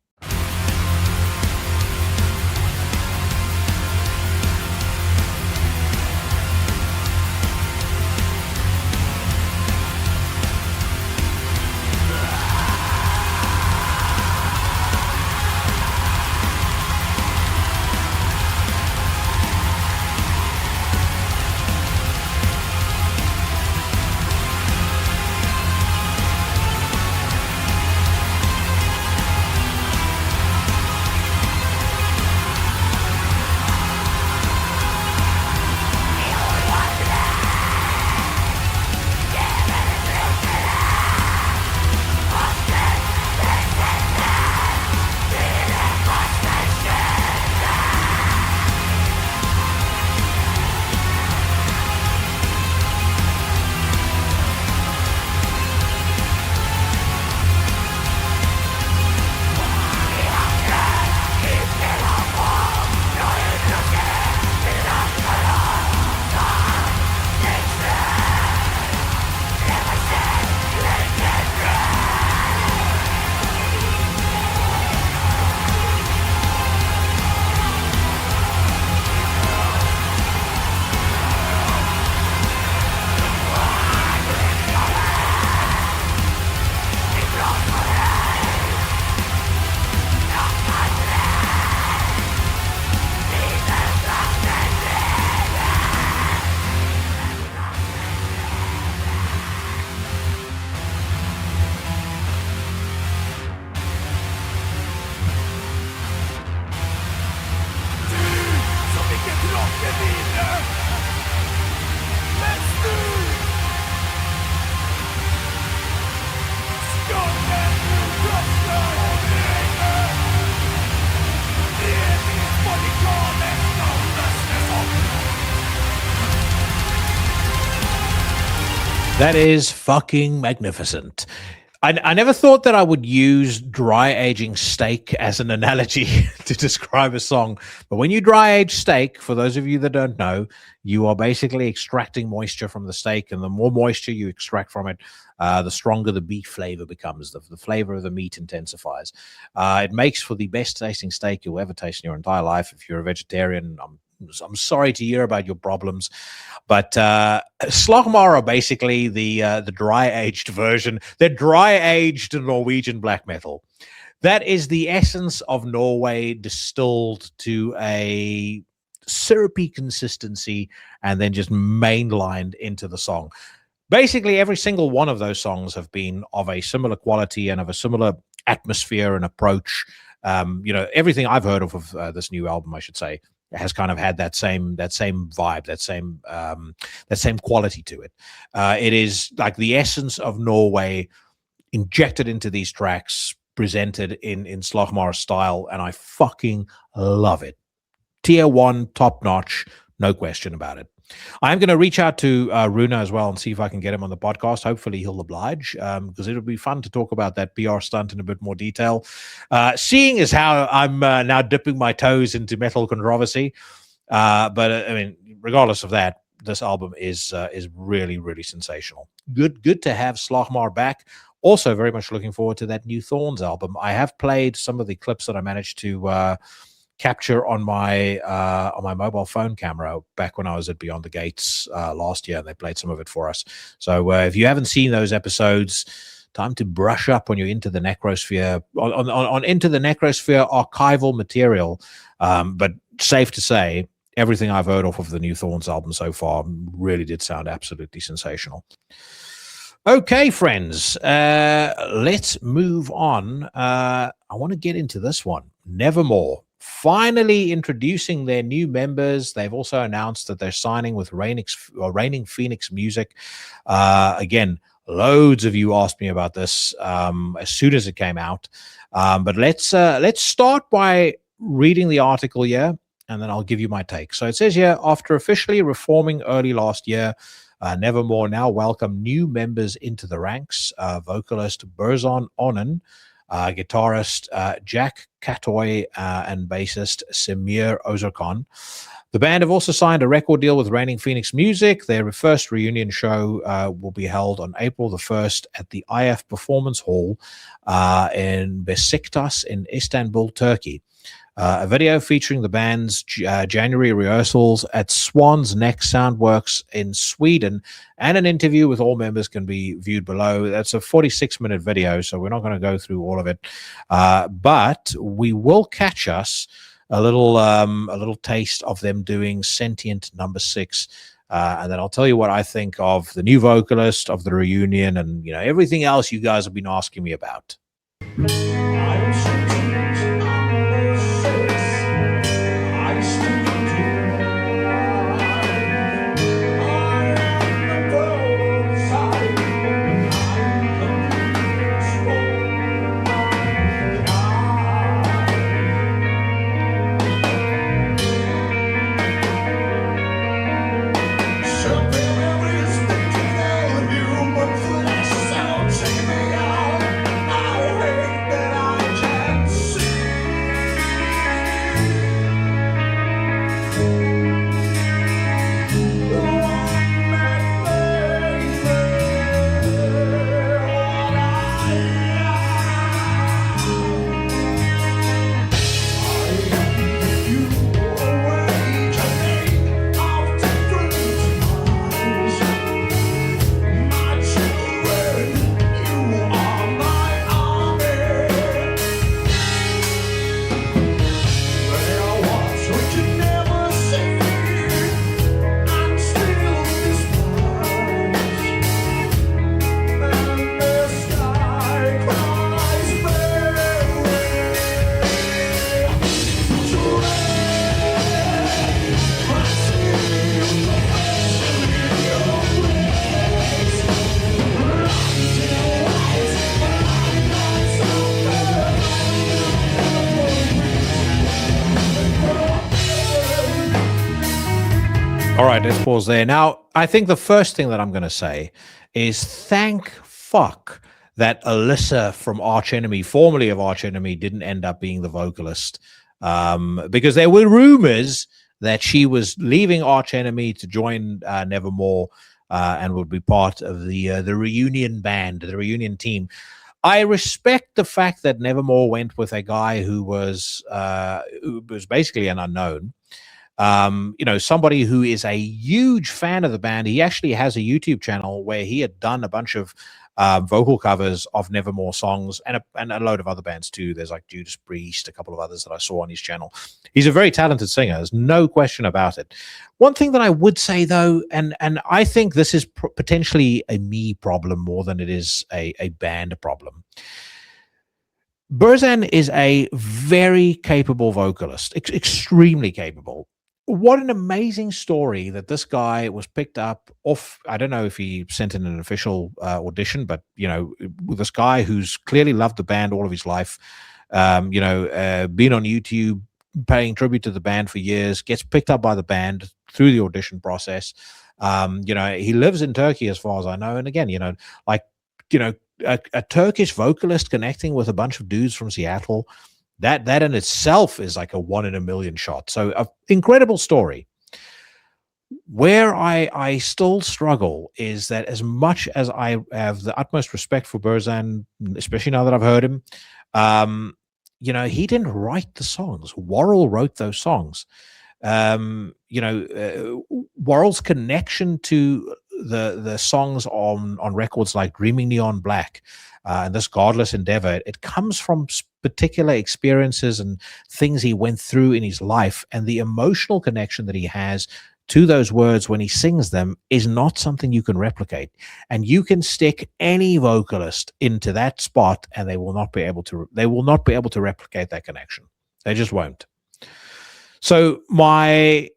Speaker 2: That is fucking magnificent. I never thought that I would use dry aging steak as an analogy to describe a song. But when you dry age steak, for those of you that don't know, you are basically extracting moisture from the steak. And the more moisture you extract from it, the stronger the beef flavor becomes. The flavor of the meat intensifies. It makes for the best tasting steak you'll ever taste in your entire life. If you're a vegetarian, I'm sorry to hear about your problems, but Slagmaur are basically the dry aged version. They're dry aged Norwegian black metal. That is the essence of Norway distilled to a syrupy consistency and then just mainlined into the song. Basically, every single one of those songs have been of a similar quality and of a similar atmosphere and approach. Everything I've heard of this new album, I should say, has kind of had that same vibe, that same quality to it. It is like the essence of Norway injected into these tracks, presented in Slagmaur style, and I fucking love it. Tier 1, top notch, no question about it. I'm going to reach out to Runa as well and see if I can get him on the podcast. Hopefully he'll oblige, because it'll be fun to talk about that PR stunt in a bit more detail. Seeing as how I'm now dipping my toes into metal controversy, but I mean, regardless of that, this album is really, really sensational. Good to have Slagmaur back. Also, very much looking forward to that new Thorns album. I have played some of the clips that I managed to capture on my mobile phone camera back when I was at Beyond the Gates last year. They played some of it for us. So if you haven't seen those episodes, time to brush up on your Into the Necrosphere on Into the Necrosphere archival material. But safe to say, everything I've heard off of the new Thorns album so far really did sound absolutely sensational. Okay, friends, let's move on. I want to get into this one. Nevermore. Finally introducing their new members. They've also announced that they're signing with Reigning Phoenix Music. Again, loads of you asked me about this as soon as it came out. But let's start by reading the article here, and then I'll give you my take. So it says here, after officially reforming early last year, Nevermore now welcome new members into the ranks. Vocalist Berzon Onen, guitarist Jack Katoy, and bassist Semir Ozarkan. The band have also signed a record deal with Reigning Phoenix Music. Their first reunion show will be held on April the 1st at the IF Performance Hall in Besiktas in Istanbul, Turkey. A video featuring the band's January rehearsals at Swan's Neck Soundworks in Sweden and an interview with all members can be viewed below. That's a 46-minute video, so we're not going to go through all of it. But we will catch us a little taste of them doing Sentient number 6. And then I'll tell you what I think of the new vocalist, of the reunion, and everything else you guys have been asking me about. All right, let's pause there. Now, I think the first thing that I'm going to say is thank fuck that Alyssa from Arch Enemy, formerly of Arch Enemy, didn't end up being the vocalist, because there were rumors that she was leaving Arch Enemy to join Nevermore, and would be part of the reunion band, the reunion team. I respect the fact that Nevermore went with a guy who was basically an unknown. Somebody who is a huge fan of the band. He actually has a YouTube channel where he had done a bunch of vocal covers of Nevermore songs and a load of other bands too. There's like Judas Priest, a couple of others that I saw on his channel. He's a very talented singer. There's no question about it. One thing that I would say though, and I think this is potentially a me problem more than it is a band problem. Burzan is a very capable vocalist, extremely capable. What an amazing story that this guy was picked up off. I don't know if he sent in an official audition, but this guy who's clearly loved the band all of his life, been on YouTube paying tribute to the band for years, gets picked up by the band through the audition process. He lives in Turkey as far as I know, and again, a Turkish vocalist connecting with a bunch of dudes from Seattle. That in itself is like a 1 in a million shot. So an incredible story. Where I still struggle is that as much as I have the utmost respect for Burzan, especially now that I've heard him, he didn't write the songs. Worrell wrote those songs. Worrell's connection to the songs on records like Dreaming Neon Black and this Godless Endeavor, it comes from particular experiences and things he went through in his life, and the emotional connection that he has to those words when he sings them is not something you can replicate. And you can stick any vocalist into that spot and they will not be able to replicate that connection. They just won't. So my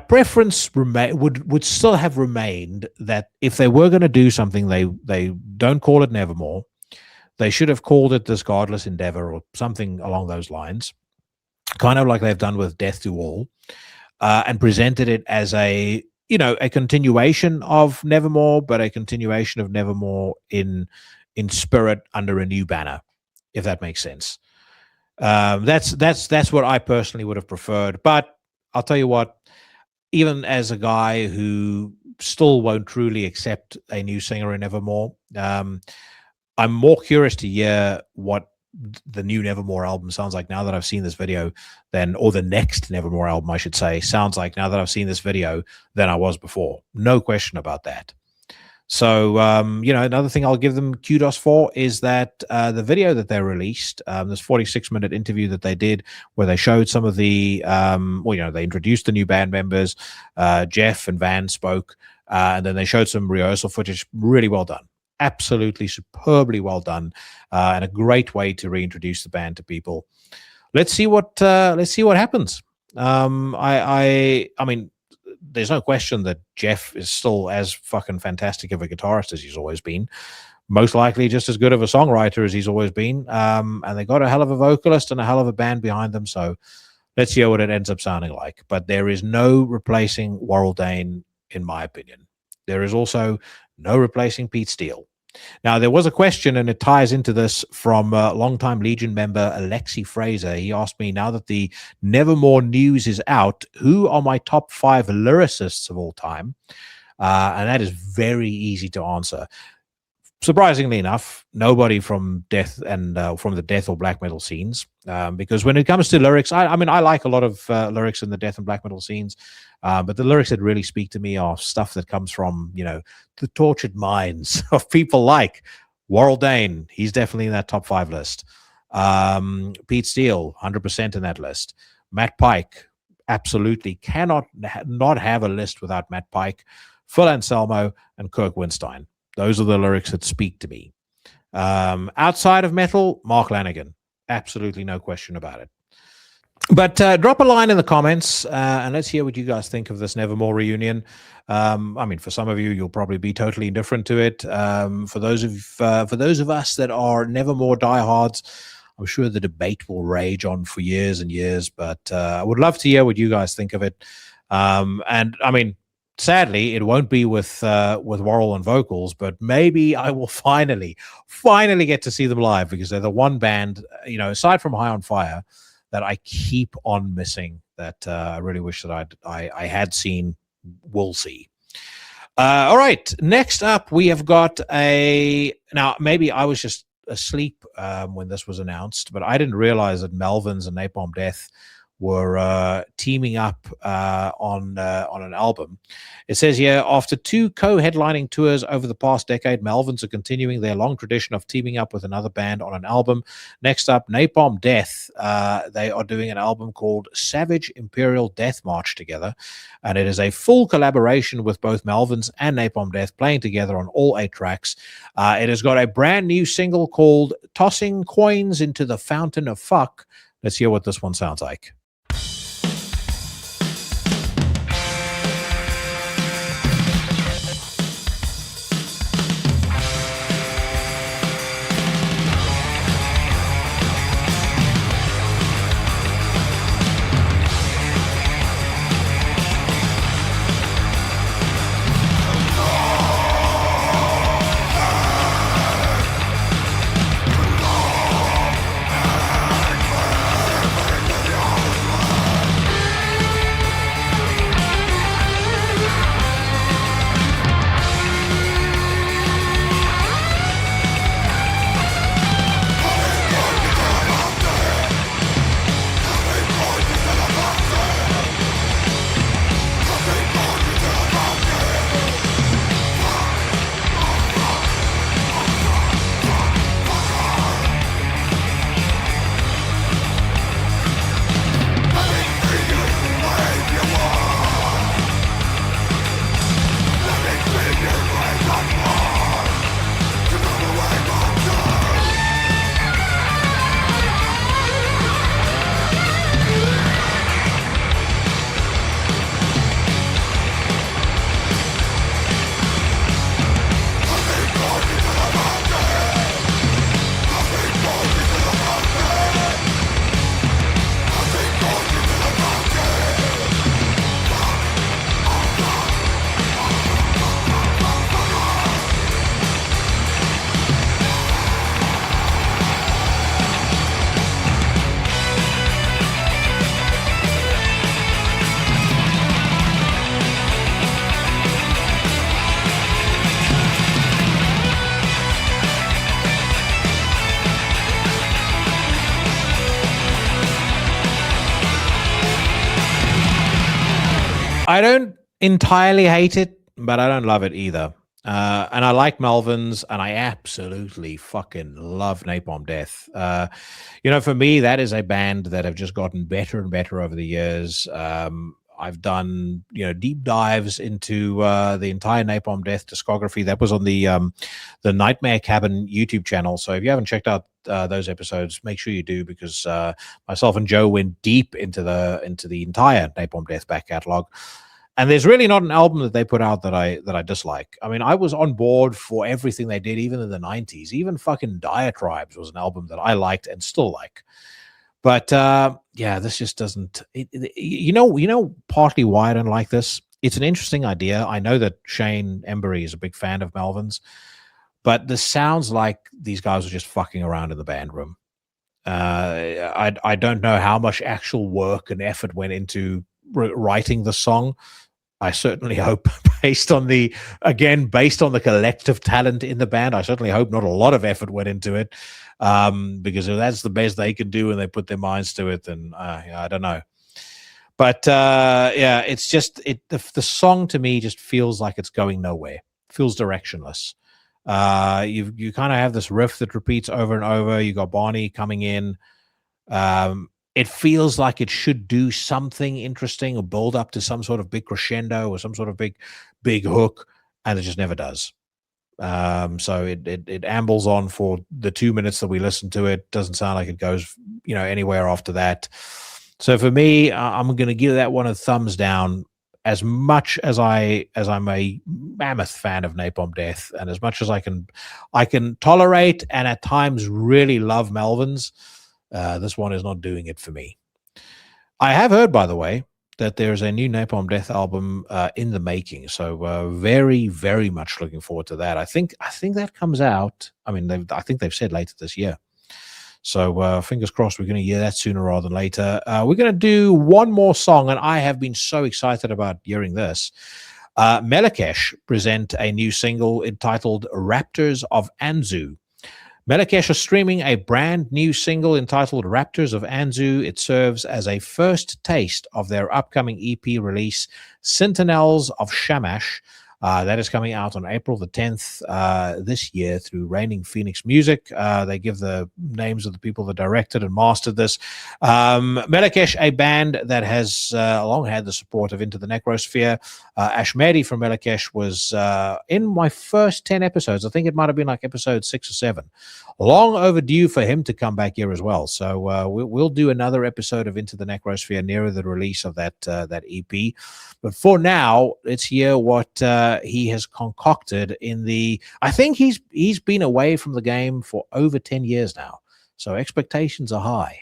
Speaker 2: preference would still have remained that if they were going to do something, they don't call it Nevermore. They should have called it this Godless Endeavor or something along those lines, kind of like they've done with Death to All, and presented it as a continuation of Nevermore, but a continuation of Nevermore in spirit under a new banner, if that makes sense. That's what I personally would have preferred. But I'll tell you what, even as a guy who still won't truly accept a new singer in Nevermore, I'm more curious to hear what the new Nevermore album sounds like now that I've seen this video or the next Nevermore album, I should say, sounds like now that I've seen this video than I was before. No question about that. So, another thing I'll give them kudos for is that the video that they released, this 46-minute interview that they did where they showed some of the, they introduced the new band members, Jeff and Van spoke, and then they showed some rehearsal footage. Really well done. Absolutely superbly well done, and a great way to reintroduce the band to people. Let's see what happens. I mean, there's no question that Jeff is still as fucking fantastic of a guitarist as he's always been. Most likely just as good of a songwriter as he's always been. And they got a hell of a vocalist and a hell of a band behind them. So let's see what it ends up sounding like. But there is no replacing Worrell Dane, in my opinion. There is also no replacing Pete Steele. Now, there was a question, and it ties into this, from longtime Legion member Alexi Fraser. He asked me, now that the Nevermore news is out, who are my top 5 lyricists of all time? And that is very easy to answer. Surprisingly enough, nobody from death and from the death or black metal scenes, because when it comes to lyrics, I mean, I like a lot of lyrics in the death and black metal scenes, but the lyrics that really speak to me are stuff that comes from, the tortured minds of people like Worrell Dane. He's definitely in that top 5 list. Pete Steele, 100% in that list. Matt Pike, absolutely cannot not have a list without Matt Pike. Phil Anselmo and Kirk Winstein. Those are the lyrics that speak to me. Outside of metal, Mark Lanigan. Absolutely no question about it. But drop a line in the comments, and let's hear what you guys think of this Nevermore reunion. I mean, for some of you, you'll probably be totally indifferent to it. For those of us that are Nevermore diehards, I'm sure the debate will rage on for years and years. But I would love to hear what you guys think of it. And I mean, sadly, it won't be with Worrell on vocals, but maybe I will finally get to see them live, because they're the one band, aside from High on Fire, that I keep on missing. That I really wish that I had seen. We'll see. All right. Next up, we have got now maybe I was just asleep when this was announced, but I didn't realize that Melvins and Napalm Death were teaming up on an album. It says here, after 2 co-headlining tours over the past decade, Melvins are continuing their long tradition of teaming up with another band on an album. Next up, Napalm Death. They are doing an album called Savage Imperial Death March together, and it is a full collaboration with both Melvins and Napalm Death playing together on all 8 tracks. It has got a brand new single called Tossing Coins into the Fountain of Fuck. Let's hear what this one sounds like. I don't entirely hate it, but I don't love it either. And I like Melvins, and I absolutely fucking love Napalm Death. For me, that is a band that have just gotten better and better over the years. I've done, deep dives into the entire Napalm Death discography. That was on the Nightmare Cabin YouTube channel. So if you haven't checked out those episodes, make sure you do, because myself and Joe went deep into the entire Napalm Death back catalog. And there's really not an album that they put out that I dislike. I mean, I was on board for everything they did, even in the 90s. Even fucking Diatribes was an album that I liked and still like. But this just doesn't. Partly why I don't like this. It's an interesting idea. I know that Shane Embury is a big fan of Melvins, but this sounds like these guys are just fucking around in the band room. I don't know how much actual work and effort went into writing the song. I certainly hope, based on the collective talent in the band, I certainly hope not a lot of effort went into it, because if that's the best they can do and they put their minds to it, then I don't know. But it's just the song to me just feels like it's going nowhere. Feels directionless. You kind of have this riff that repeats over and over. You got Barney coming in. It feels like it should do something interesting or build up to some sort of big crescendo or some sort of big hook, and it just never does. So it ambles on for the 2 minutes that we listen to it. Doesn't sound like it goes anywhere after that. So for me, I'm going to give that one a thumbs down. As much as I'm a mammoth fan of Napalm Death, and as much as I can tolerate and at times really love Melvins, this one is not doing it for me. I have heard, by the way, that there's a new Napalm Death album in the making. So very, very much looking forward to that. I think that comes out. I mean, I think they've said later this year. So fingers crossed we're going to hear that sooner rather than later. We're going to do one more song, and I have been so excited about hearing this. Melechesh present a new single entitled Raptors of Anzu. Melechesh are streaming a brand new single entitled Raptors of Anzu. It serves as a first taste of their upcoming EP release, Sentinels of Shamash. That is coming out on April the 10th this year through Reigning Phoenix Music. They give the names of the people that directed and mastered this. Melechesh, a band that has long had the support of Into the Necrosphere. Ashmedi from Melechesh was in my first 10 episodes. I think it might have been like episode 6 or 7. Long overdue for him to come back here as well. So we'll do another episode of Into the Necrosphere nearer the release of that EP. But for now, let's hear what he has concocted in the... I think he's been away from the game for over 10 years now. So expectations are high.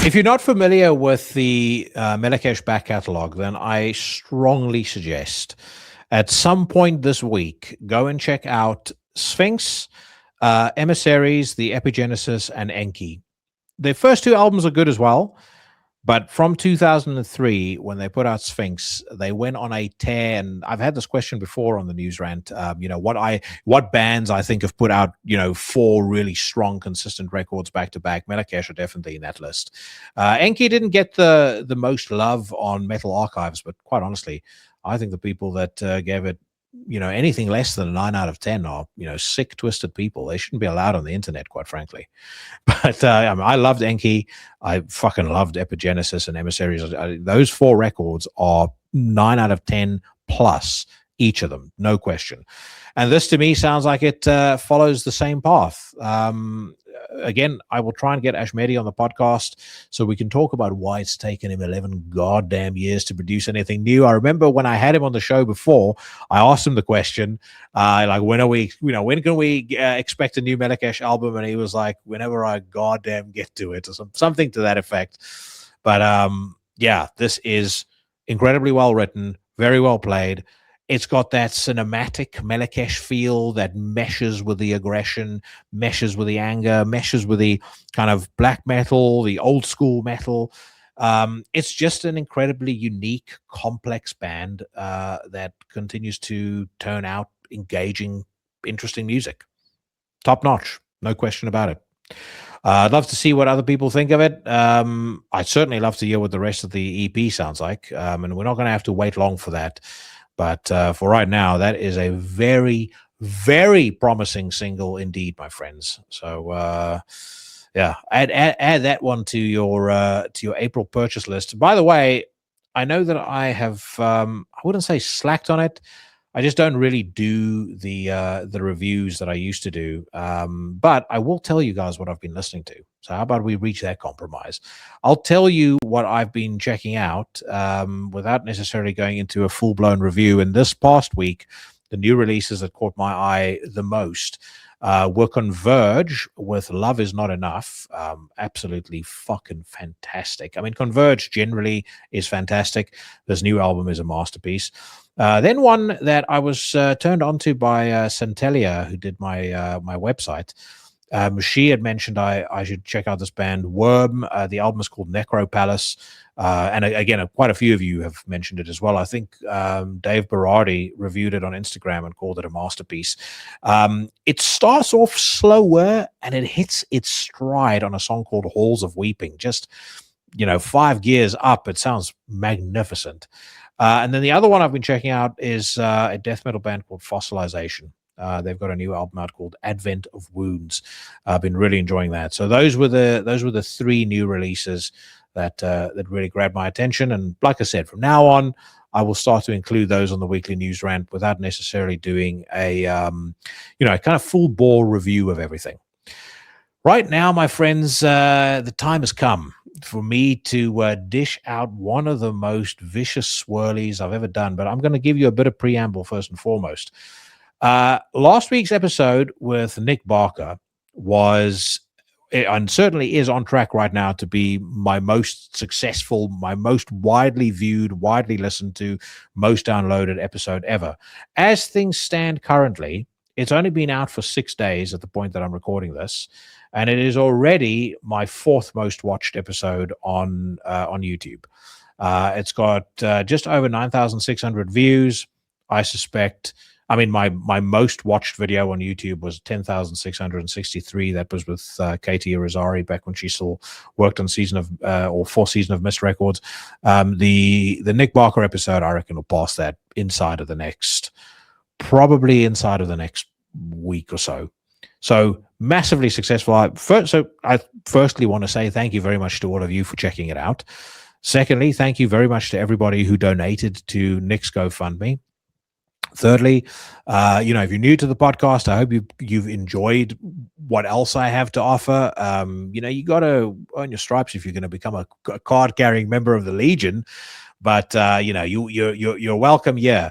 Speaker 2: If you're not familiar with the Melechesh back catalog, then I strongly suggest at some point this week, go and check out Sphinx, Emissaries, The Epigenesis, and Enki. The first 2 albums are good as well, but from 2003, when they put out Sphinx, they went on a tear. And I've had this question before on the News Rant. What bands I think have put out 4 really strong, consistent records back to back. Melechesh are definitely in that list. Enki didn't get the most love on Metal Archives, but quite honestly, I think the people that gave it anything less than a 9 out of 10 are sick, twisted people. They shouldn't be allowed on the internet, quite frankly. But I loved Enki. I fucking loved Epigenesis and Emissaries. Those 4 records are 9 out of 10 plus, each of them, no question. And this to me sounds like it follows the same path. Again, I will try and get Ashmedi on the podcast so we can talk about why it's taken him 11 goddamn years to produce anything new. I remember when I had him on the show before, I asked him the question, when are we, when can we expect a new Melechesh album? And he was like, whenever I goddamn get to it, or something to that effect. But yeah, this is incredibly well written, very well played. It's got that cinematic Melechesh feel that meshes with the aggression, meshes with the anger, meshes with the kind of black metal, the old school metal. It's just an incredibly unique, complex band that continues to turn out engaging, interesting music. Top notch, no question about it. I'd love to see what other people think of it. I'd certainly love to hear what the rest of the EP sounds like. And we're not going to have to wait long for that. But for right now, that is a very, very promising single indeed, my friends. So, yeah, add that one to your April purchase list. By the way, I know that I have I wouldn't say slacked on it. I just don't really do the reviews that I used to do. But I will tell you guys what I've been listening to. So how about we reach that compromise? I'll tell you what I've been checking out without necessarily going into a full-blown review. And this past week, the new releases that caught my eye the most were Converge with Love Is Not Enough. Absolutely fucking fantastic. I mean, Converge generally is fantastic. This new album is a masterpiece. Then one that I was turned on to by Centelia, who did my my website. She had mentioned I should check out this band Worm. The album is called Necro Palace. And again, quite a few of you have mentioned it as well. I think Dave Berardi reviewed it on Instagram and called it a masterpiece. It starts off slower and it hits its stride on a song called Halls of Weeping. Just, 5 gears up. It sounds magnificent. And then the other one I've been checking out is a death metal band called Fossilization. They've got a new album out called Advent of Wounds. I've been really enjoying that. So those were the 3 new releases that really grabbed my attention. And like I said, from now on, I will start to include those on the weekly news rant without necessarily doing a kind of full bore review of everything. Right now, my friends, the time has come for me to dish out one of the most vicious swirlies I've ever done. But I'm going to give you a bit of preamble first and foremost. Last week's episode with Nick Barker was, and certainly is on track right now to be my most successful, my most widely viewed, widely listened to, most downloaded episode ever. As things stand currently, it's only been out for 6 days at the point that I'm recording this, and it is already my 4th most watched episode on YouTube. It's got just over 9,600 views. I suspect. I mean, my most watched video on YouTube was 10,663. That was with Katie Irizarry back when she still worked on fourth season of Mist Records. The Nick Barker episode, I reckon, will pass that probably inside of the next week or so. So massively successful. I firstly want to say thank you very much to all of you for checking it out. Secondly, thank you very much to everybody who donated to Nick's GoFundMe. Thirdly, if you're new to the podcast, I hope you've enjoyed what else I have to offer. You got to earn your stripes if you're going to become a card-carrying member of the Legion. But you're welcome. Yeah.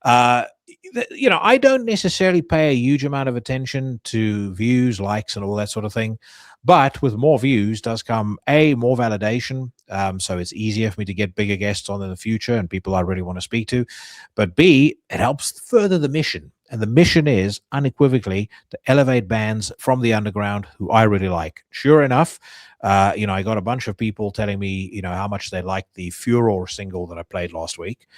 Speaker 2: I don't necessarily pay a huge amount of attention to views, likes, and all that sort of thing. But with more views does come more validation. So it's easier for me to get bigger guests on in the future and people I really want to speak to. But B, it helps further the mission. And the mission is unequivocally to elevate bands from the underground who I really like. Sure enough, I got a bunch of people telling me, how much they liked the Furor single that I played last week.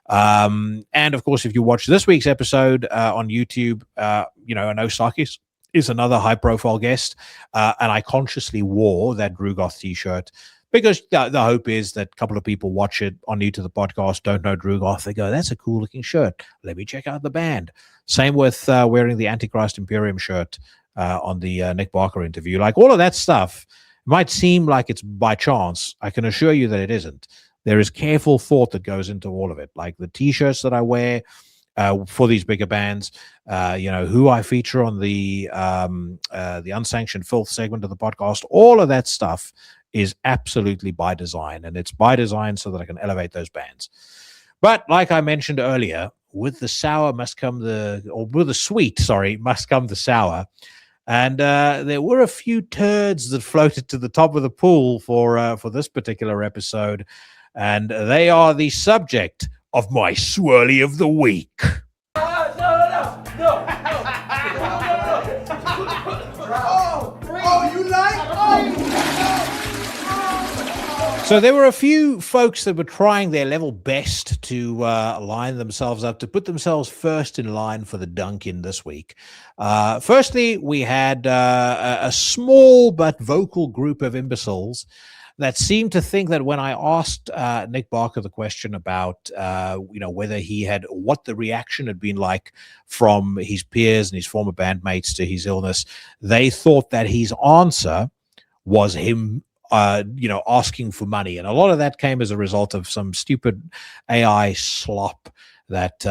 Speaker 2: And of course, if you watch this week's episode on YouTube, I know Sakis is another high-profile guest, and I consciously wore that Drugoth t-shirt because the hope is that a couple of people watch it on new to the podcast, don't know Drugoth, they go, that's a cool-looking shirt. Let me check out the band. Same with wearing the Antichrist Imperium shirt on the Nick Barker interview. Like all of that stuff might seem like it's by chance. I can assure you that it isn't. There is careful thought that goes into all of it, like the t-shirts that I wear for these bigger bands, who I feature on the Unsanctioned Filth segment of the podcast. All of that stuff is absolutely by design, and it's by design so that I can elevate those bands. But like I mentioned earlier, with the sour must come with the sweet, must come the sour. And there were a few turds that floated to the top of the pool for this particular episode. And they are the subject of my Swirly of the Week. So there were a few folks that were trying their level best to line themselves up, to put themselves first in line for the Dunkin this week. Firstly, we had a small but vocal group of imbeciles that seemed to think that when I asked Nick Barker the question about, whether what the reaction had been like from his peers and his former bandmates to his illness, they thought that his answer was him, asking for money. And a lot of that came as a result of some stupid AI slop that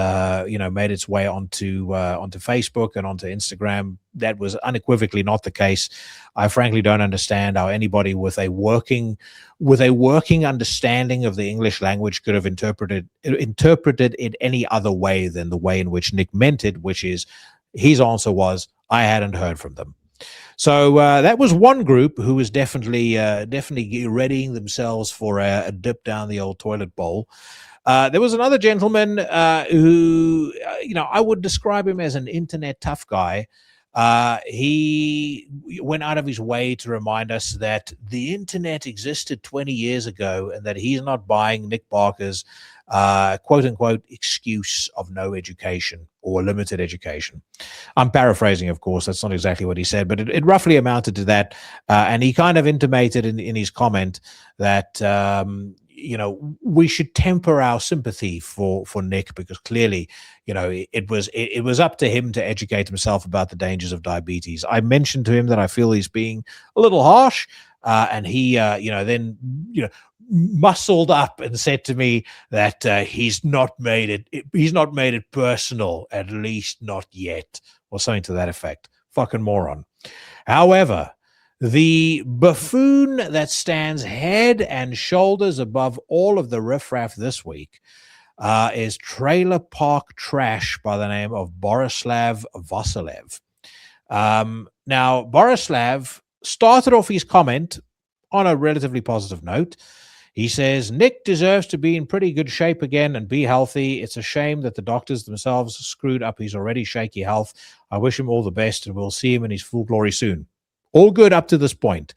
Speaker 2: made its way onto Facebook and onto Instagram. That was unequivocally not the case. I frankly don't understand how anybody with a working understanding of the English language could have interpreted it any other way than the way in which Nick meant it, which is his answer was, I hadn't heard from them. So that was one group who was definitely readying themselves for a dip down the old toilet bowl. There was another gentleman who, I would describe him as an internet tough guy. He went out of his way to remind us that the internet existed 20 years ago and that he's not buying Nick Barker's quote unquote excuse of no education or limited education. I'm paraphrasing, of course. That's not exactly what he said, but it roughly amounted to that. And he kind of intimated in his comment that, we should temper our sympathy for Nick, because clearly, it was up to him to educate himself about the dangers of diabetes. I mentioned to him that I feel he's being a little harsh, and he, muscled up and said to me that he's not made it personal, at least not yet, or something to that effect. Fucking moron. However, the buffoon that stands head and shoulders above all of the riffraff this week is trailer park trash by the name of Borislav Vasilev. Now, Borislav started off his comment on a relatively positive note. He says, Nick deserves to be in pretty good shape again and be healthy. It's a shame that the doctors themselves screwed up his already shaky health. I wish him all the best, and we'll see him in his full glory soon. All good up to this point.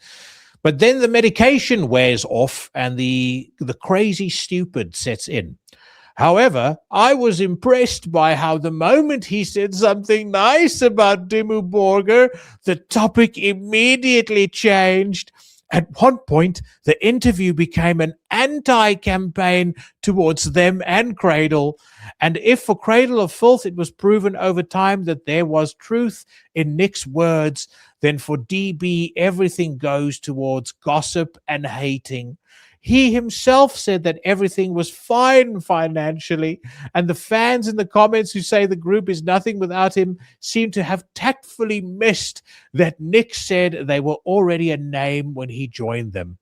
Speaker 2: But then the medication wears off and the crazy stupid sets in. However, I was impressed by how the moment he said something nice about Dimmu Borgir, the topic immediately changed. At one point, the interview became an anti-campaign towards them and Cradle. And if for Cradle of Filth it was proven over time that there was truth in Nick's words, then for DB everything goes towards gossip and hating. He himself said that everything was fine financially, and the fans in the comments who say the group is nothing without him seem to have tactfully missed that Nick said they were already a name when he joined them.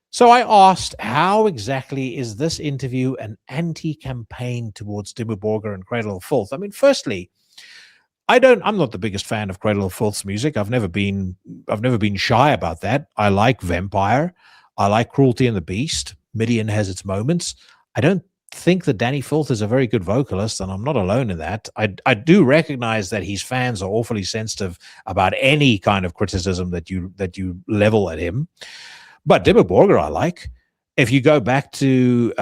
Speaker 2: So I asked, how exactly is this interview an anti-campaign towards Dimmu Borgir and Cradle of Filth? I mean, firstly, I'm not the biggest fan of Cradle of Filth's music. I've never been shy about that. I like Vampire. I like Cruelty and the Beast. Midian has its moments. I don't think that Danny Filth is a very good vocalist, and I'm not alone in that. I do recognize that his fans are awfully sensitive about any kind of criticism that you level at him. But Dimmu Borgir I like. If you go back to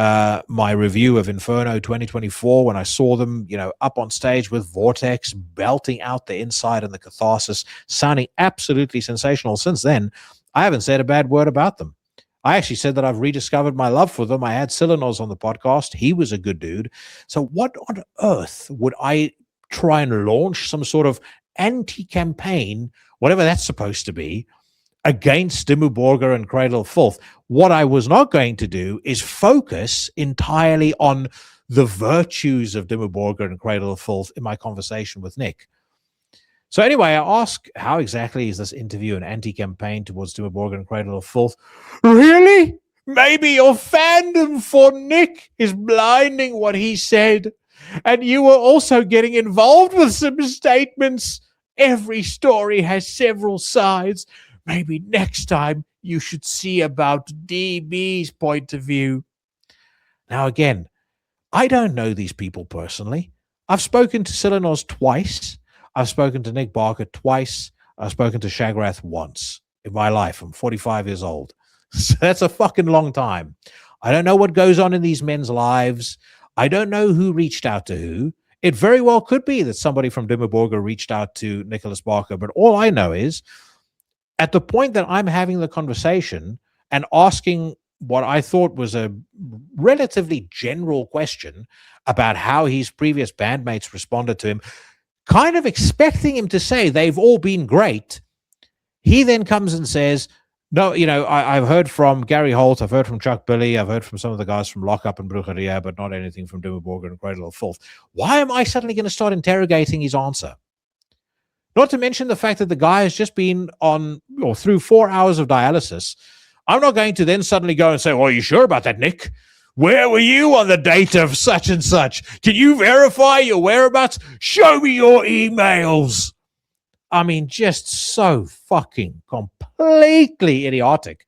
Speaker 2: my review of Inferno 2024, when I saw them, up on stage with Vortex, belting out the Inside and the Catharsis, sounding absolutely sensational. Since then, I haven't said a bad word about them. I actually said that I've rediscovered my love for them. I had Silenos on the podcast. He was a good dude. So what on earth would I try and launch some sort of anti-campaign, whatever that's supposed to be, against Dimmu Borgir and Cradle of Filth? What I was not going to do is focus entirely on the virtues of Dimmu Borgir and Cradle of Filth in my conversation with Nick. So anyway, I ask, how exactly is this interview an anti-campaign towards Dimmu Borgir and Cradle of Filth? Really? Maybe your fandom for Nick is blinding what he said, and you were also getting involved with some statements. Every story has several sides. Maybe next time you should see about DB's point of view. Now again, I don't know these people personally. I've spoken to Silenos twice. I've spoken to Nick Barker twice. I've spoken to Shagrath once in my life. I'm 45 years old. So that's a fucking long time. I don't know what goes on in these men's lives. I don't know who reached out to who. It very well could be that somebody from Dimmu Borgir reached out to Nicholas Barker, but all I know is at the point that I'm having the conversation and asking what I thought was a relatively general question about how his previous bandmates responded to him, kind of expecting him to say they've all been great, he then comes and says, No, I've heard from Gary Holt, I've heard from Chuck Billy, I've heard from some of the guys from Lockup and Brujeria, but not anything from Dimmerborg and Great Little Filth. Why am I suddenly going to start interrogating his answer? Not to mention the fact that the guy has just been on or through 4 hours of dialysis. I'm not going to then suddenly go and say, well, are you sure about that, Nick? Where were you on the date of such and such? Can you verify your whereabouts? Show me your emails. I mean, just so fucking completely idiotic.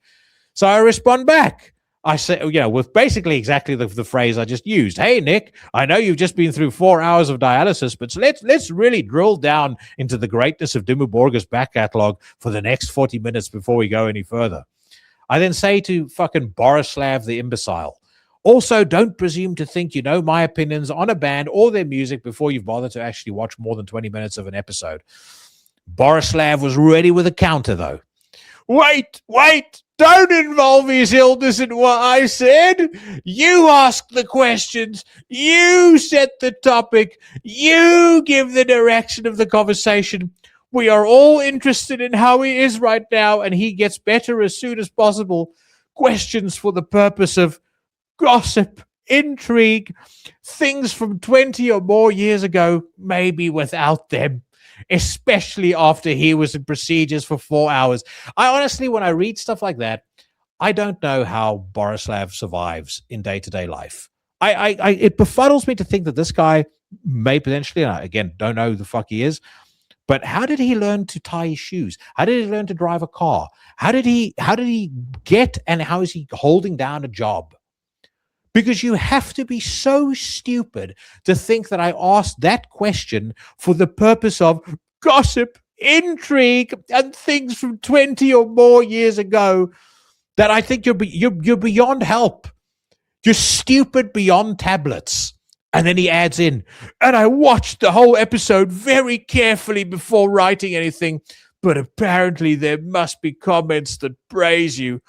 Speaker 2: So I respond back. I say, with basically exactly the phrase I just used. Hey, Nick, I know you've just been through 4 hours of dialysis, but let's really drill down into the greatness of Dimmu Borgir's back catalog for the next 40 minutes before we go any further. I then say to fucking Borislav the imbecile, also, don't presume to think you know my opinions on a band or their music before you've bothered to actually watch more than 20 minutes of an episode. Borislav was ready with a counter, though. Wait, don't involve his illness in what I said. You ask the questions. You set the topic. You give the direction of the conversation. We are all interested in how he is right now, and he gets better as soon as possible. Questions for the purpose of gossip, intrigue, things from 20 or more years ago, maybe without them, especially after he was in procedures for 4 hours. I honestly, when I read stuff like that, I don't know how Borislav survives in day-to-day life. It befuddles me to think that this guy may potentially, and I, again, don't know who the fuck he is, but how did he learn to tie his shoes? How did he learn to drive a car? How did he get, and how is he holding down a job? Because you have to be so stupid to think that I asked that question for the purpose of gossip, intrigue, and things from 20 or more years ago, that I think you're beyond help. You're stupid beyond tablets. And then he adds in, and I watched the whole episode very carefully before writing anything, but apparently there must be comments that praise you.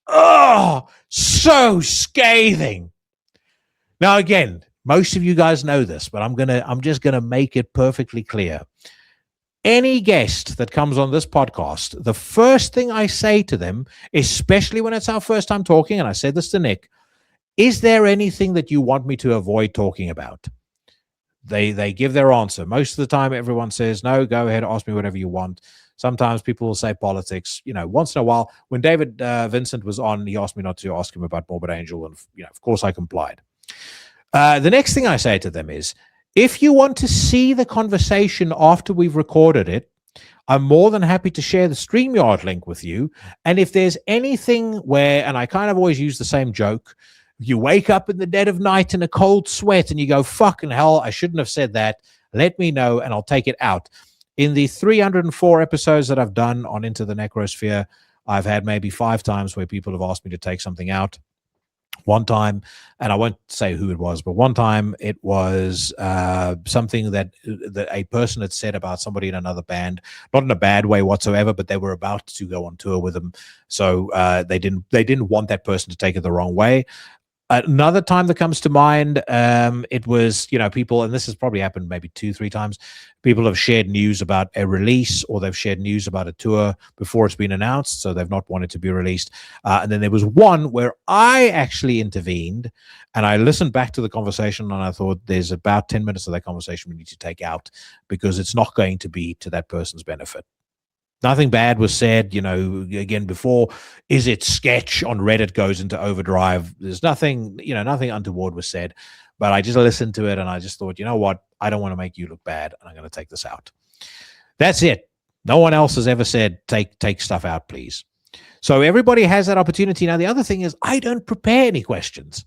Speaker 2: Oh, so scathing. Now, again, most of you guys know this, but I'm just gonna make it perfectly clear. Any guest that comes on this podcast, the first thing I say to them, especially when it's our first time talking, and I said this to Nick, is there anything that you want me to avoid talking about? They give their answer. Most of the time, everyone says, no, go ahead, ask me whatever you want. Sometimes people will say politics. Once in a while, when David Vincent was on, he asked me not to ask him about Morbid Angel, and of course I complied. The next thing I say to them is, if you want to see the conversation after we've recorded it, I'm more than happy to share the StreamYard link with you. And if there's anything where, and I kind of always use the same joke, you wake up in the dead of night in a cold sweat and you go, fucking hell, I shouldn't have said that. Let me know and I'll take it out. In the 304 episodes that I've done on Into the Necrosphere, I've had maybe 5 times where people have asked me to take something out. One time, and I won't say who it was, but one time it was something that a person had said about somebody in another band, not in a bad way whatsoever, but they were about to go on tour with them, so they didn't want that person to take it the wrong way. Another time that comes to mind, it was, people, and this has probably happened maybe 2-3 times, people have shared news about a release, or they've shared news about a tour before it's been announced, so they've not wanted to be released. And then there was one where I actually intervened, and I listened back to the conversation, and I thought there's about 10 minutes of that conversation we need to take out, because it's not going to be to that person's benefit. Nothing bad was said, again, before Is It Sketch on Reddit goes into overdrive. There's nothing, nothing untoward was said, but I just listened to it and I just thought, you know what? I don't want to make you look bad and I'm going to take this out. That's it. No one else has ever said, take stuff out, please. So everybody has that opportunity. Now, the other thing is I don't prepare any questions.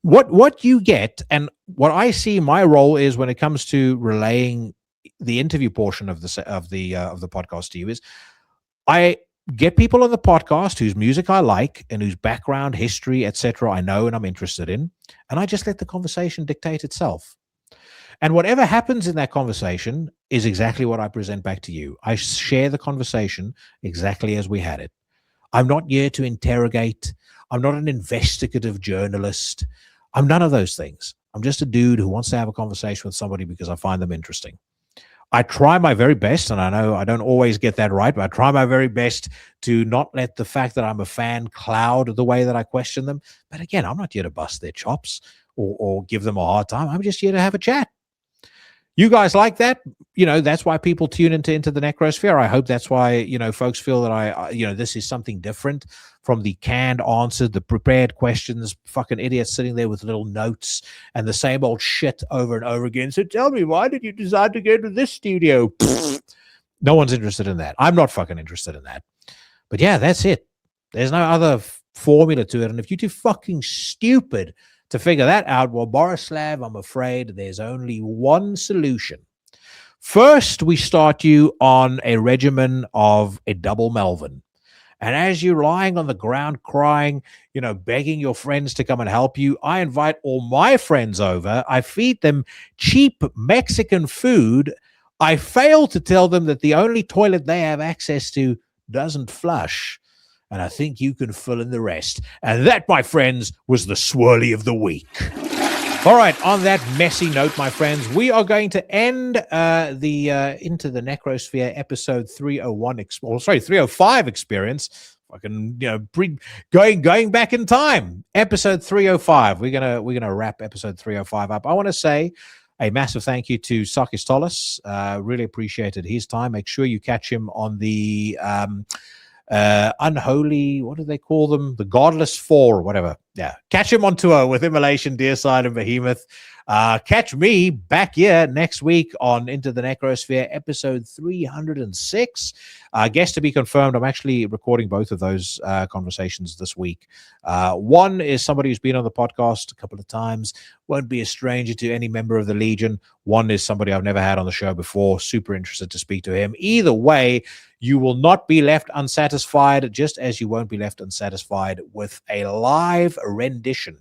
Speaker 2: What you get, and what I see my role is when it comes to relaying the interview portion of the podcast to you, is I get people on the podcast whose music I like and whose background, history, etc. I know and I'm interested in, and I just let the conversation dictate itself. And whatever happens in that conversation is exactly what I present back to you. I share the conversation exactly as we had it. I'm not here to interrogate. I'm not an investigative journalist. I'm none of those things. I'm just a dude who wants to have a conversation with somebody because I find them interesting. I try my very best, and I know I don't always get that right, but I try my very best to not let the fact that I'm a fan cloud the way that I question them. But again, I'm not here to bust their chops or give them a hard time. I'm just here to have a chat. You guys like that? That's why people tune into the Necrosphere. I hope that's why, folks feel that this is something different from the canned answers, the prepared questions, fucking idiots sitting there with little notes and the same old shit over and over again. So tell me, why did you decide to go to this studio? No one's interested in that. I'm not fucking interested in that. But yeah, that's it. There's no other formula to it. And if you're too fucking stupid to figure that out, well, Borislav, I'm afraid there's only one solution. First, we start you on a regimen of a double Melvin. And as you're lying on the ground crying, begging your friends to come and help you, I invite all my friends over. I feed them cheap Mexican food. I fail to tell them that the only toilet they have access to doesn't flush. And I think you can fill in the rest. And that, my friends, was the Swirly of the week. All right, on that messy note, my friends, we are going to end the Into the Necrosphere episode 305 experience. Fucking, going back in time. Episode 305. We're gonna wrap episode 305 up. I want to say a massive thank you to Sakis Tolis. Really appreciated his time. Make sure you catch him on the unholy, what do they call them? The Godless IV or whatever. Yeah. Catch him on tour with Immolation, Deicide, and Behemoth. Catch me back here next week on Into the Necrosphere, episode 306. Guest to be confirmed. I'm actually recording both of those conversations this week. One is somebody who's been on the podcast a couple of times, won't be a stranger to any member of the Legion. One is somebody I've never had on the show before. Super interested to speak to him. Either way, you will not be left unsatisfied, just as you won't be left unsatisfied with a live rendition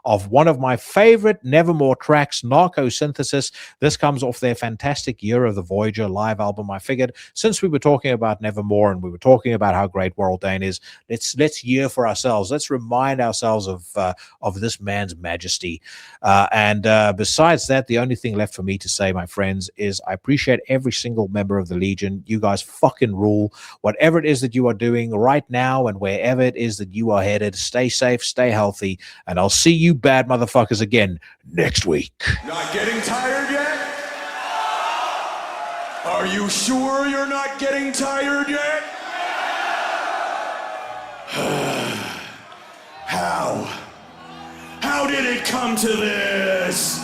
Speaker 2: of one of my favorite Nevermore tracks, Narco Synthesis. This comes off their fantastic Year of the Voyager live album. I figured since we were talking about Nevermore and we were talking about how great World Dane is, let's hear for ourselves. Let's remind ourselves of this man's majesty. And besides that, the only thing left for me to say, my friends, is I appreciate every single member of the Legion. You guys fucking rule. Whatever it is that you are doing right now and wherever it is that you are headed, stay safe, stay healthy, and I'll see you bad motherfuckers again next week.
Speaker 4: Not getting tired yet? Are you sure you're not getting tired yet? How? How did it come to this?